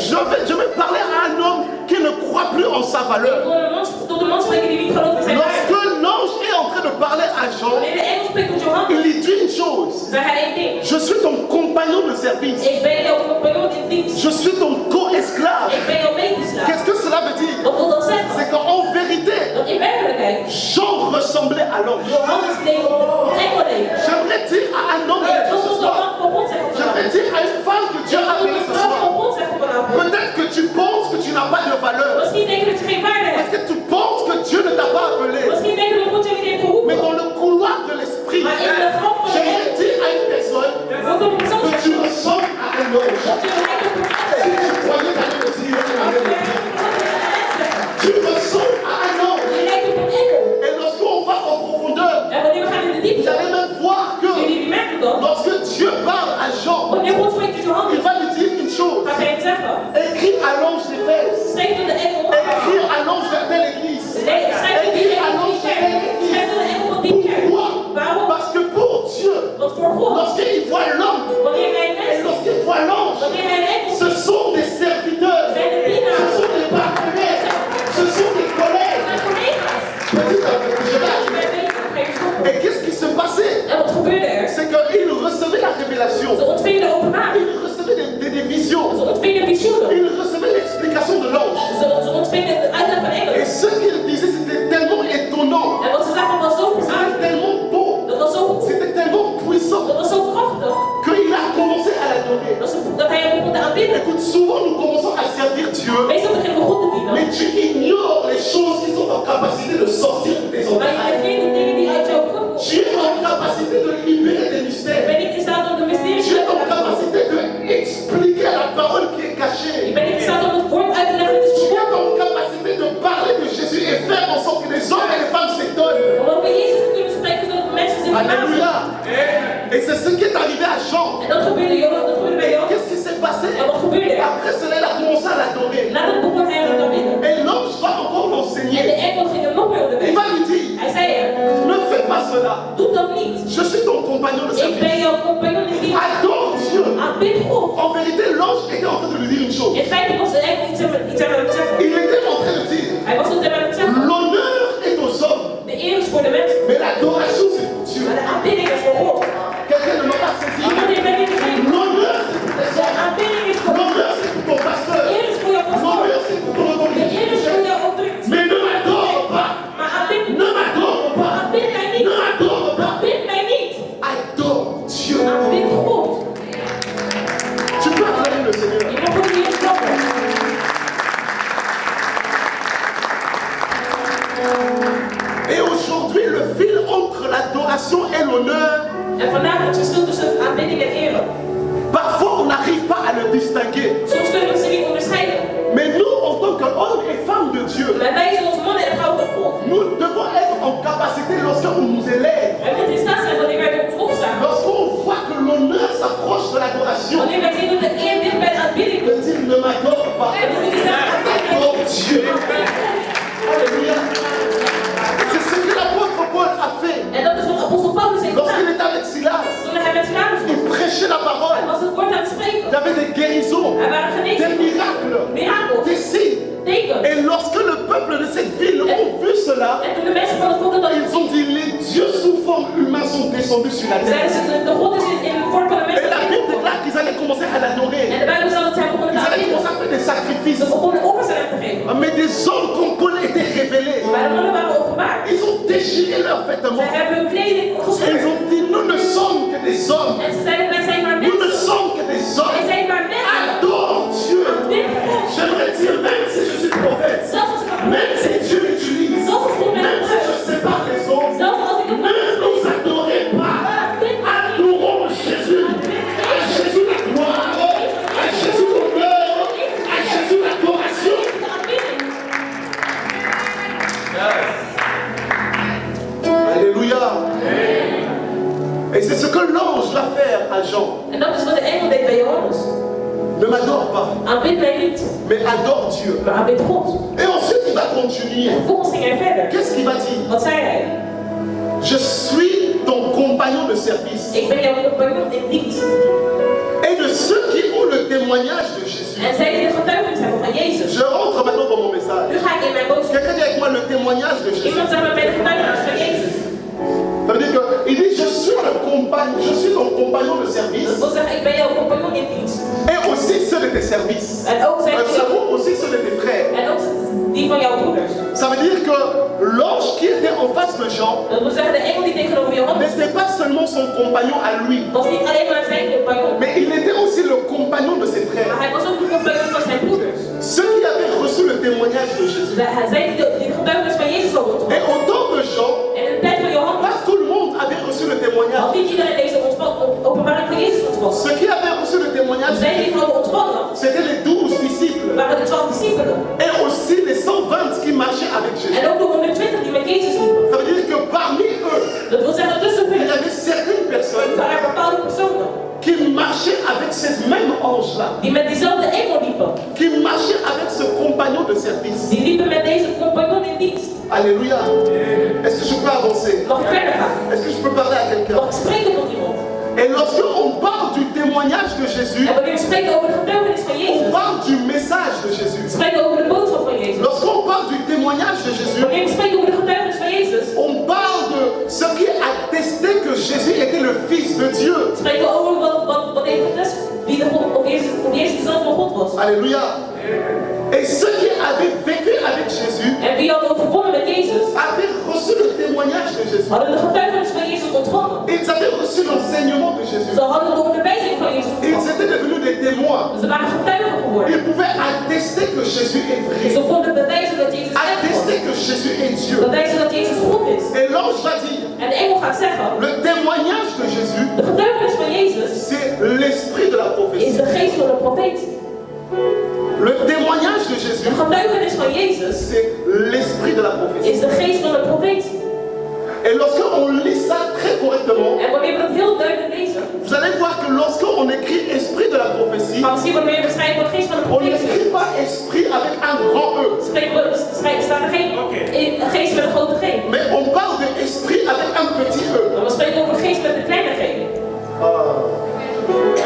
Speaker 1: Je vais parler à un homme qui ne croit plus en sa
Speaker 2: Ik
Speaker 1: valeur.
Speaker 2: wil tot een man spreken die niet gelooft in zijn waarde.
Speaker 1: Lorsque l'ange est en train de parler à Jean,
Speaker 2: Wanneer de engel spreekt tot Johannes,
Speaker 1: il lui dit une chose.
Speaker 2: zei hij één ding.
Speaker 1: Je suis ton compagnon de service.
Speaker 2: Ik ben jouw compagnon in dienst.
Speaker 1: Je suis ton co-esclave.
Speaker 2: Ik ben jouw medeslaaf.
Speaker 1: Qu'est-ce que cela veut dire?
Speaker 2: Wat wil dat zeggen?
Speaker 1: C'est qu'en vérité,
Speaker 2: Dat in werkelijkheid
Speaker 1: Jean ressemblait à l'ange.
Speaker 2: Johannes leek op de engel leek.
Speaker 1: J'aimerais dire à un homme
Speaker 2: Dat
Speaker 1: ce
Speaker 2: wil tot de
Speaker 1: soir.
Speaker 2: man van God zeggen
Speaker 1: J'aimerais
Speaker 2: vanavond.
Speaker 1: dire à une femme que Dieu a
Speaker 2: Dat wil
Speaker 1: appelée
Speaker 2: tot
Speaker 1: ce
Speaker 2: de man van
Speaker 1: soir.
Speaker 2: God zeggen vanavond.
Speaker 1: Peut-être que tu penses que tu n'as pas de valeur.
Speaker 2: Misschien denk je dat je geen waarde
Speaker 1: Est-ce
Speaker 2: hebt.
Speaker 1: que tu penses que Dieu ne t'a pas appelé?
Speaker 2: Misschien denk je dat God je niet heeft geroepen.
Speaker 1: Mais dans le couloir de l'esprit,
Speaker 2: Maar in de grond van de
Speaker 1: j'aimerais
Speaker 2: engel.
Speaker 1: dire à une personne
Speaker 2: Wat wil ik zo
Speaker 1: que tu
Speaker 2: zeggen?
Speaker 1: ressembles à un ange.
Speaker 2: Dat je lijkt op een
Speaker 1: Si
Speaker 2: engel.
Speaker 1: tu croyais d'aller me dire, tu m'avais le dire. Tu ressembles à un ange.
Speaker 2: Je lijkt op een engel.
Speaker 1: Et lorsqu'on va en profondeur,
Speaker 2: En wanneer we gaan in de
Speaker 1: vous
Speaker 2: diepte,
Speaker 1: allez même voir que
Speaker 2: jullie merken dat.
Speaker 1: lorsque Dieu parle à Jean,
Speaker 2: Wanneer God spreekt tot
Speaker 1: il
Speaker 2: Johannes,
Speaker 1: va lui dire une chose.
Speaker 2: gaat hij hem zeggen.
Speaker 1: Écris à l'ange d'Éphèse.
Speaker 2: Schrijf tot de engel van
Speaker 1: Écris à l'ange de telle église.
Speaker 2: Schrijf tot die
Speaker 1: Écris à
Speaker 2: engel van
Speaker 1: l'ange
Speaker 2: die
Speaker 1: de
Speaker 2: kerk.
Speaker 1: telle église.
Speaker 2: Schrijf tot de engel van die kerk.
Speaker 1: Pourquoi?
Speaker 2: Waarom?
Speaker 1: Parce que pour Dieu,
Speaker 2: Want voor God,
Speaker 1: lorsqu'il voit l'homme
Speaker 2: wanneer hij een
Speaker 1: et
Speaker 2: mens,
Speaker 1: lorsqu'il voit l'ange,
Speaker 2: wanneer hij een engel
Speaker 1: ce sont des serviteurs,
Speaker 2: zijn de
Speaker 1: ce
Speaker 2: dienaars,
Speaker 1: sont des partenaires, ce sont des collègues.
Speaker 2: zijn collega's.
Speaker 1: Petit à petit, je vais
Speaker 2: Als je
Speaker 1: arriver.
Speaker 2: bent bezig, dan ga je stoppen.
Speaker 1: Et qu'est-ce qui se passait?
Speaker 2: En wat gebeurde er?
Speaker 1: C'est qu'il recevait la révélation.
Speaker 2: Ze ontvingen de openbaring.
Speaker 1: Il recevait des visions.
Speaker 2: Ze ontvingen visioenen.
Speaker 1: Il recevait l'explication de l'ange.
Speaker 2: Ze ontvingen de uitleg van
Speaker 1: Et
Speaker 2: engelen.
Speaker 1: ce qu'il disait, c'était tellement étonnant.
Speaker 2: En wat ze zagen was zo
Speaker 1: C'était
Speaker 2: verzadigd.
Speaker 1: tellement beau.
Speaker 2: Dat was zo goed.
Speaker 1: C'était tellement puissant
Speaker 2: Dat was zo krachtig.
Speaker 1: qu'il a commencé à l'adorer.
Speaker 2: Dat hij hem begon te aanbidden.
Speaker 1: Écoute, souvent nous commençons à servir Dieu,
Speaker 2: Meestal beginnen we God te dienen.
Speaker 1: mais tu ignores les choses qui sont en capacité de sortir de tes
Speaker 2: Maar je
Speaker 1: entrailles.
Speaker 2: weet de dingen die uit jouw kop komen.
Speaker 1: Tu es en capacité fil entre l'adoration et l'honneur,
Speaker 2: En vandaag het verschil tussen aanbidding en ere.
Speaker 1: parfois on n'arrive pas à le distinguer.
Speaker 2: Soms kunnen we ze niet onderscheiden.
Speaker 1: Mais nous, en tant qu'hommes et femmes de Dieu,
Speaker 2: Maar wij zijn onze mannen en vrouwen van God.
Speaker 1: nous devons être en capacité lorsqu'on nous élève,
Speaker 2: Wij moeten in staat zijn wanneer wij op ons opstaan.
Speaker 1: lorsqu'on voit que l'honneur s'approche de l'adoration,
Speaker 2: Wanneer wij zien dat de eer dicht bij de aanbidding
Speaker 1: de
Speaker 2: komt.
Speaker 1: dire ne m'adore pas,
Speaker 2: En dan moet je zeggen,
Speaker 1: adore Dieu. Alléluia. C'est ce que l'apôtre Paul a fait
Speaker 2: en dat is wat apostel Paulus heeft
Speaker 1: lorsqu'il
Speaker 2: gedaan.
Speaker 1: était avec Silas.
Speaker 2: Toen hij met Silas
Speaker 1: Il
Speaker 2: was.
Speaker 1: prêchait la
Speaker 2: Hij
Speaker 1: parole.
Speaker 2: was het woord aan het
Speaker 1: Il
Speaker 2: spreken.
Speaker 1: y avait des guérisons,
Speaker 2: Er waren
Speaker 1: des
Speaker 2: genezingen,
Speaker 1: miracles,
Speaker 2: mirakels,
Speaker 1: des signes.
Speaker 2: tekens.
Speaker 1: Et lorsque le peuple de cette ville ont vu cela,
Speaker 2: En toen de mensen van het volk dat hadden
Speaker 1: ils ont dit les dieux sous forme humaine sont descendus sur la
Speaker 2: zeiden
Speaker 1: terre.
Speaker 2: ze, de God is in de vorm van een mens.
Speaker 1: Et la Bible déclare qu'ils allaient commencer à l'adorer.
Speaker 2: En de Bijbel zegt dat zij begonnen
Speaker 1: Ils
Speaker 2: te
Speaker 1: allaient commencer
Speaker 2: aanbidden.
Speaker 1: à faire des sacrifices.
Speaker 2: Ze begonnen offers aan hem te geven.
Speaker 1: Mais des hommes comme Paul étaient révélés.
Speaker 2: Maar de mannen waren openbaar.
Speaker 1: Ils ont déchiré leurs
Speaker 2: Zij
Speaker 1: vêtements.
Speaker 2: hebben hun kleding
Speaker 1: Et ils
Speaker 2: gescheurd.
Speaker 1: ont dit nous ne sommes que des hommes.
Speaker 2: En ze zeiden, wij zijn maar
Speaker 1: Nous ne
Speaker 2: mensen.
Speaker 1: sommes que des
Speaker 2: Wij
Speaker 1: hommes.
Speaker 2: zijn maar mensen.
Speaker 1: Adore Dieu.
Speaker 2: Aanbid God.
Speaker 1: J'aimerais dire même si je suis prophète,
Speaker 2: Zelfs als ik een
Speaker 1: même si Dieu m'utilise,
Speaker 2: Zelfs als God mij
Speaker 1: même si je sépare les hommes,
Speaker 2: Zelfs als ik een
Speaker 1: ne nous adorez pas. Adorons Jésus. À Jésus la gloire. À Jésus l'honneur. À Jésus l'adoration.
Speaker 2: de aanbidding.
Speaker 1: Alléluia. Et c'est ce que l'ange va faire à Jean.
Speaker 2: En dat is wat de engel deed bij Johannes.
Speaker 1: Ne m'adore pas,
Speaker 2: Aanbid mij niet,
Speaker 1: mais adore Dieu.
Speaker 2: maar aanbid God.
Speaker 1: Et ensuite il va continuer.
Speaker 2: En vervolgens ging hij verder.
Speaker 1: Qu'est-ce qu'il va dire?
Speaker 2: Wat zei hij?
Speaker 1: Je suis ton compagnon de service.
Speaker 2: Ik ben jouw compagnon in dienst.
Speaker 1: Et de ceux qui ont le témoignage de Jésus.
Speaker 2: En zij die de getuigenis hebben van Jezus.
Speaker 1: Je rentre maintenant dans mon message.
Speaker 2: Nu ga ik in mijn boodschap.
Speaker 1: Quelqu'un dit avec moi le témoignage de Jésus.
Speaker 2: Iemand zegt met mij de getuigenis van Jezus.
Speaker 1: Ça veut dire qu'il dit je suis ton compagnon de service.
Speaker 2: Dat wil zeggen, ik ben jouw compagnon in dienst.
Speaker 1: Et aussi ceux de tes services.
Speaker 2: En ook zijn
Speaker 1: Nous avons aussi ceux de tes frères.
Speaker 2: en ook die van jouw broeders.
Speaker 1: Ça veut dire que l'ange qui était en face de Jean
Speaker 2: Dat wil zeggen, de engel die tegenover Johannes
Speaker 1: n'était pas seulement son compagnon à lui,
Speaker 2: was niet alleen maar zijn compagnon.
Speaker 1: mais il était aussi le compagnon de ses
Speaker 2: Maar
Speaker 1: frères.
Speaker 2: hij was ook de compagnon van zijn broeders.
Speaker 1: Ceux qui avaient reçu le témoignage de Jésus.
Speaker 2: Zij die de getuigenis van Jezus hadden
Speaker 1: Et
Speaker 2: ontvangen.
Speaker 1: au temps de Jean,
Speaker 2: En in de tijd van Johannes
Speaker 1: pas tout le monde avait reçu le
Speaker 2: had
Speaker 1: témoignage.
Speaker 2: niet iedereen deze openbaring van Jezus ontvangen.
Speaker 1: Ceux qui avaient reçu le témoignage,
Speaker 2: Zij die het hadden ontvangen
Speaker 1: c'était les 12 disciples.
Speaker 2: waren de 12 discipelen.
Speaker 1: Et aussi les 120 qui marchaient avec Jésus.
Speaker 2: En ook de 120 die met Jezus liepen.
Speaker 1: Ça veut dire que parmi eux,
Speaker 2: Dat wil zeggen, tussen
Speaker 1: il y
Speaker 2: hen
Speaker 1: avait certaines personnes
Speaker 2: waren er bepaalde personen
Speaker 1: qui marchaient avec ce même ange-là,
Speaker 2: die met diezelfde engel liepen.
Speaker 1: qui marchaient avec ce compagnon de service.
Speaker 2: Die liepen met deze compagnon in dienst.
Speaker 1: Alléluia. Est-ce que je peux avancer?
Speaker 2: Mag ik verder gaan?
Speaker 1: Est-ce que je peux parler à quelqu'un?
Speaker 2: Mag ik spreken tot iemand?
Speaker 1: Et lorsqu'on parle du témoignage de Jésus,
Speaker 2: En wanneer we spreken over de getuigenis van
Speaker 1: on
Speaker 2: Jezus,
Speaker 1: parle du message de Jésus.
Speaker 2: we spreken over de boodschap van Jezus.
Speaker 1: Lorsqu'on parle du témoignage de Jésus,
Speaker 2: Wanneer we spreken over de getuigenis van Jezus,
Speaker 1: on parle de ce qui attestait que Jésus était le Fils de Dieu.
Speaker 2: spreken we over wat heeft getest, wie de God, of Jezus de Zoon van God was.
Speaker 1: Alléluia. Et ceux qui avaient vécu avec Jésus
Speaker 2: En wie hadden overwonnen met Jezus,
Speaker 1: avaient reçu le témoignage de Jésus.
Speaker 2: hadden de getuigenis van Jezus ontvangen.
Speaker 1: Ils avaient reçu l'enseignement de Jésus.
Speaker 2: Ze hadden de onderwijzing van Jezus
Speaker 1: Ils
Speaker 2: ontvangen.
Speaker 1: étaient devenus des témoins.
Speaker 2: Ze waren getuigen geworden.
Speaker 1: Ils pouvaient attester que Jésus est vrai.
Speaker 2: Ze konden bewijzen dat Jezus echt
Speaker 1: Attester
Speaker 2: was.
Speaker 1: que Jésus est Dieu.
Speaker 2: Bewijzen dat Jezus God is.
Speaker 1: Et l'ange va dire,
Speaker 2: En de engel gaat zeggen,
Speaker 1: le témoignage de Jésus,
Speaker 2: de getuigenis van Jezus
Speaker 1: c'est l'esprit de la
Speaker 2: is
Speaker 1: prophétie.
Speaker 2: de geest van de profeet.
Speaker 1: Le témoignage de Jésus,
Speaker 2: De getuigenis van Jezus
Speaker 1: c'est l'esprit de la prophétie.
Speaker 2: is de geest van de profeet.
Speaker 1: Et lorsqu'on lit ça très correctement,
Speaker 2: En wanneer we dat heel duidelijk lezen,
Speaker 1: vous allez voir que lorsqu'on écrit esprit de la prophétie,
Speaker 2: gaan we zien wanneer we schrijven wat geest van de
Speaker 1: on
Speaker 2: profeet is.
Speaker 1: n'écrit pas esprit avec un grand E,
Speaker 2: Staat er geen geest met een grote G.
Speaker 1: mais on parle d'esprit avec un petit E.
Speaker 2: Maar we spreken over geest met een kleine G.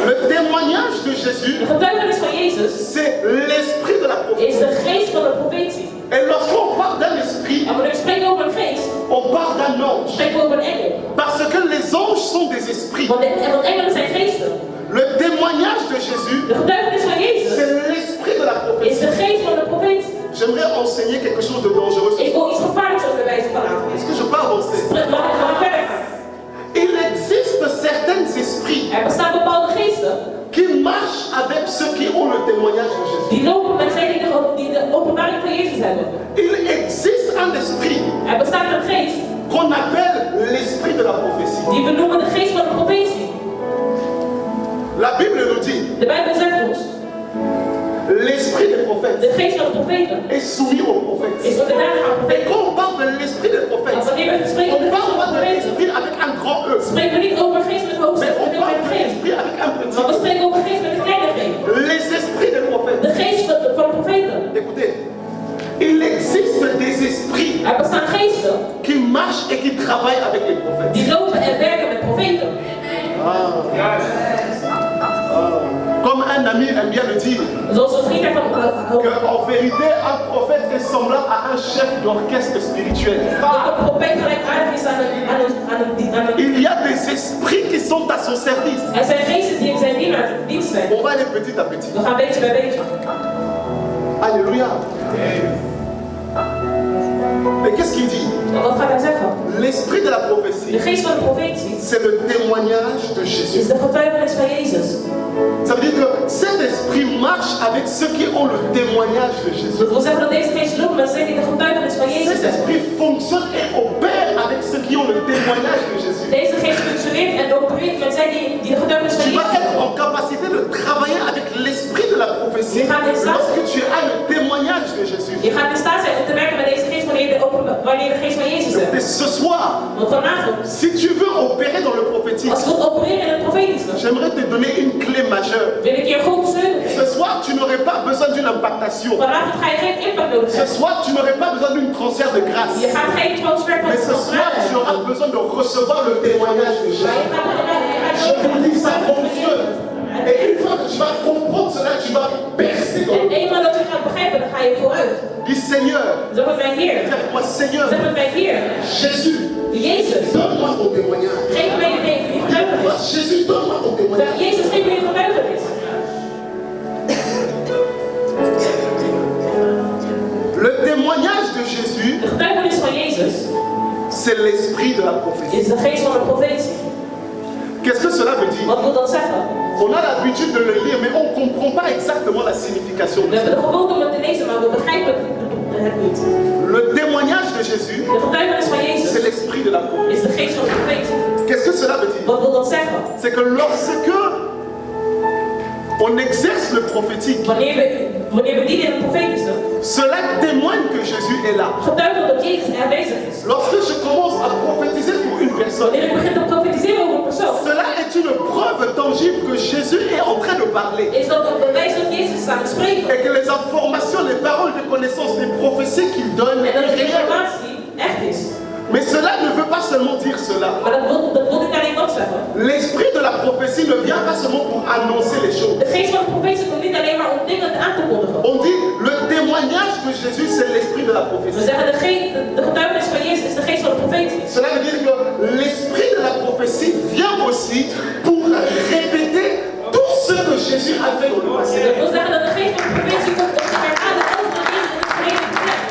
Speaker 1: Le témoignage de Jésus,
Speaker 2: De getuigenis van Jezus
Speaker 1: c'est l'esprit de la
Speaker 2: is
Speaker 1: prophétie.
Speaker 2: de geest van de profetie.
Speaker 1: Et lorsqu'on parle d'un esprit,
Speaker 2: En wanneer we spreken over een geest,
Speaker 1: on parle d'un ange.
Speaker 2: spreken we over een engel.
Speaker 1: Parce que les anges sont des esprits.
Speaker 2: Want engelen zijn geesten.
Speaker 1: Le témoignage de Jésus,
Speaker 2: De getuigenis van Jezus
Speaker 1: c'est l'esprit de la
Speaker 2: is
Speaker 1: prophétie.
Speaker 2: de geest van de profeet.
Speaker 1: J'aimerais enseigner quelque chose de dangereux.
Speaker 2: Ik wil iets gevaarlijks onderwijzen vanavond.
Speaker 1: Est-ce que je peux avancer?
Speaker 2: Mag ik verder gaan?
Speaker 1: Il existe certains esprits
Speaker 2: Er bestaan bepaalde geesten
Speaker 1: qui marchent avec ceux qui ont le témoignage de Jésus.
Speaker 2: die lopen met zij die de openbaring van Jezus hebben.
Speaker 1: Il existe un esprit
Speaker 2: Er bestaat een geest
Speaker 1: qu'on appelle
Speaker 2: Die we noemen de geest van de profetie.
Speaker 1: La Bible nous dit,
Speaker 2: De Bijbel zegt ons,
Speaker 1: l'esprit des prophètes
Speaker 2: de geest van de profeten
Speaker 1: est soumis aux prophètes.
Speaker 2: is onderdanig aan
Speaker 1: Et
Speaker 2: profeten.
Speaker 1: quand on parle de l'esprit des
Speaker 2: Maar
Speaker 1: prophètes,
Speaker 2: wanneer we spreken
Speaker 1: on
Speaker 2: over de geest
Speaker 1: parle
Speaker 2: van
Speaker 1: pas
Speaker 2: de
Speaker 1: de
Speaker 2: profeten,
Speaker 1: l'esprit avec un grand E,
Speaker 2: spreken we niet over geest met
Speaker 1: mais
Speaker 2: hoofdstuk
Speaker 1: on
Speaker 2: en
Speaker 1: parle
Speaker 2: met
Speaker 1: de
Speaker 2: G.
Speaker 1: l'esprit avec un
Speaker 2: Maar we
Speaker 1: petit.
Speaker 2: spreken over geest met een kleine G.
Speaker 1: Les esprits des prophètes.
Speaker 2: De geest van de profeten.
Speaker 1: Écoutez, il existe des esprits
Speaker 2: Er bestaan geesten
Speaker 1: qui marchent et qui travaillent avec les prophètes.
Speaker 2: die lopen en werken met profeten.
Speaker 1: Comme un ami aime bien le dire,
Speaker 2: Zoals een vriend ervan houdt.
Speaker 1: qu'en vérité, un prophète est semblable à un chef d'orchestre spirituel.
Speaker 2: Dat een profeet gelijkaardig is aan een
Speaker 1: Il y a des esprits qui sont à son service.
Speaker 2: Er zijn geesten die in zijn dienst zijn.
Speaker 1: On va aller petit à petit.
Speaker 2: We gaan beetje bij beetje.
Speaker 1: Alléluia. Et qu'est-ce qu'il dit?
Speaker 2: En wat gaat hij zeggen?
Speaker 1: L'esprit de la
Speaker 2: De
Speaker 1: prophétie,
Speaker 2: geest van de profetie
Speaker 1: c'est le témoignage de Jésus.
Speaker 2: is de getuigenis van Jezus.
Speaker 1: Ça veut dire que cet esprit marche avec ceux qui ont le témoignage de Jésus.
Speaker 2: Dat wil zeggen dat deze geest loopt met zij die de getuigenis van Jezus
Speaker 1: Cet
Speaker 2: hebben.
Speaker 1: esprit fonctionne et opère avec ceux qui ont le témoignage de Jésus.
Speaker 2: Deze geest functioneert en opereert met zij die de getuigenis van
Speaker 1: Tu vas
Speaker 2: Jezus
Speaker 1: être
Speaker 2: hebben.
Speaker 1: en capacité de travailler avec l'esprit de la prophétie lorsque tu as le témoignage de Jésus.
Speaker 2: Je gaat in staat zijn om te werken met deze geest wanneer de geest van Jezus
Speaker 1: Et
Speaker 2: hebt.
Speaker 1: ce soir,
Speaker 2: Want vanavond,
Speaker 1: si tu veux opérer dans le prophétique,
Speaker 2: als we opereren in het profetische,
Speaker 1: j'aimerais te donner une clé majeure.
Speaker 2: wil ik je een grote sleutel
Speaker 1: Ce
Speaker 2: geven.
Speaker 1: soir, tu n'aurais pas besoin d'une impactation.
Speaker 2: Vanavond ga je geen impact nodig
Speaker 1: Ce
Speaker 2: hebben.
Speaker 1: soir, tu n'aurais pas besoin d'une transfert de grâce.
Speaker 2: Je gaat geen transfer van
Speaker 1: Mais ce soir, tu auras besoin de recevoir le témoignage de Jésus. Je vous dis, ça fonctionne. Et une fois que tu vas comprendre cela, tu vas percer dans
Speaker 2: En
Speaker 1: le
Speaker 2: eenmaal dat je gaat begrijpen, dan ga je vooruit.
Speaker 1: Dis Seigneur,
Speaker 2: Zeg met mijn Heer.
Speaker 1: dis avec moi Seigneur,
Speaker 2: Zeg met mijn Heer.
Speaker 1: Jésus,
Speaker 2: Jezus,
Speaker 1: donne-moi ton témoignage.
Speaker 2: geef mij je getuigenis.
Speaker 1: Jésus, donne-moi ton
Speaker 2: Zeg,
Speaker 1: témoignage.
Speaker 2: Jezus, geef mij je getuigenis.
Speaker 1: Le témoignage de Jésus,
Speaker 2: De getuigenis van Jezus
Speaker 1: c'est l'esprit de la prophétie.
Speaker 2: is de geest van de profetie.
Speaker 1: Qu'est-ce que cela veut dire?
Speaker 2: Wat wil dat zeggen?
Speaker 1: On a l'habitude de le lire, mais on ne comprend pas exactement la signification
Speaker 2: We
Speaker 1: de
Speaker 2: hebben
Speaker 1: ça.
Speaker 2: de gewoonte om het te lezen, maar we begrijpen het niet.
Speaker 1: Le témoignage de Jésus,
Speaker 2: De getuigenis van
Speaker 1: c'est
Speaker 2: Jezus
Speaker 1: l'esprit de la prophétie.
Speaker 2: is de geest van de profetie.
Speaker 1: Qu'est-ce que cela veut dire?
Speaker 2: Wat wil dat zeggen?
Speaker 1: C'est que lorsque on exerce le prophétique,
Speaker 2: Wanneer we dienen in het profetische,
Speaker 1: cela témoigne que Jésus est là.
Speaker 2: getuigen dat Jezus er aanwezig is.
Speaker 1: Lorsque je commence à prophétiser pour une personne,
Speaker 2: Wanneer ik begin te profetiseren over een persoon,
Speaker 1: cela est une preuve tangible que Jésus est en train de parler.
Speaker 2: is dat een bewijs dat Jezus is aan het spreken.
Speaker 1: Et que les informations, les paroles de connaissance, les prophéties qu'il donne,
Speaker 2: En dat
Speaker 1: est
Speaker 2: de
Speaker 1: réelle.
Speaker 2: informatie echt is.
Speaker 1: Mais cela ne veut pas seulement dire cela.
Speaker 2: Maar dat wil niet alleen dat zeggen.
Speaker 1: L'esprit de la prophétie ne vient pas seulement pour annoncer les choses.
Speaker 2: De geest van de profetie komt niet alleen maar om dingen aan te kondigen.
Speaker 1: On dit le témoignage de Jésus, c'est l'esprit de la
Speaker 2: We
Speaker 1: prophétie.
Speaker 2: zeggen de getuigenis van Jezus is de geest van de profetie.
Speaker 1: Cela veut dire que l'esprit de la prophétie vient aussi pour répéter tout ce que Jésus a fait dans le passé.
Speaker 2: Dat wil zeggen dat de geest van de profetie komt om te herhalen alles wat Jezus in het verleden gezegd.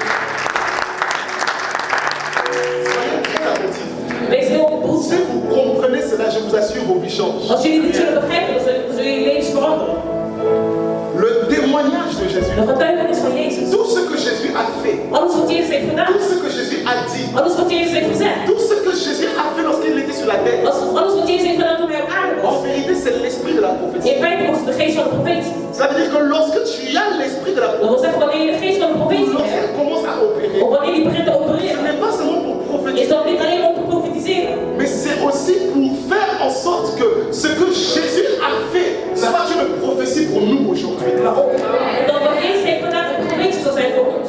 Speaker 1: Soyez très attentifs.
Speaker 2: Wees heel behoedzaam.
Speaker 1: Si vous comprenez cela, je vous assure, vos vies changent.
Speaker 2: Als jullie dit zullen begrijpen, dan zullen jullie levens veranderen.
Speaker 1: Le témoignage de Jésus,
Speaker 2: De getuigenis van Jezus.
Speaker 1: tout ce que Jésus a fait,
Speaker 2: Alles wat Jezus heeft gedaan.
Speaker 1: tout ce que Jésus a dit,
Speaker 2: Alles wat Jezus heeft gezegd.
Speaker 1: tout ce que Jésus a fait lorsqu'il était sur la terre,
Speaker 2: Alles wat Jezus heeft gedaan toen hij op aarde was.
Speaker 1: en vérité, c'est l'esprit de la prophétie.
Speaker 2: In feite was het de geest van de profetie.
Speaker 1: Ça veut dire que lorsque tu as l'esprit de la
Speaker 2: Dat wil
Speaker 1: prophétie,
Speaker 2: zeggen, wanneer je de geest van de profetie hebt,
Speaker 1: lorsqu'elle commence à opérer,
Speaker 2: of wanneer die begint te
Speaker 1: ce
Speaker 2: opereren,
Speaker 1: n'est pas seulement pour
Speaker 2: is
Speaker 1: prophétiser,
Speaker 2: dat niet alleen om te profetiseren.
Speaker 1: mais c'est aussi pour faire en sorte que ce que Jésus a fait soit une prophétie pour nous aujourd'hui.
Speaker 2: Maar omdat wat Jezus heeft gedaan een profetie zal zijn voor ons.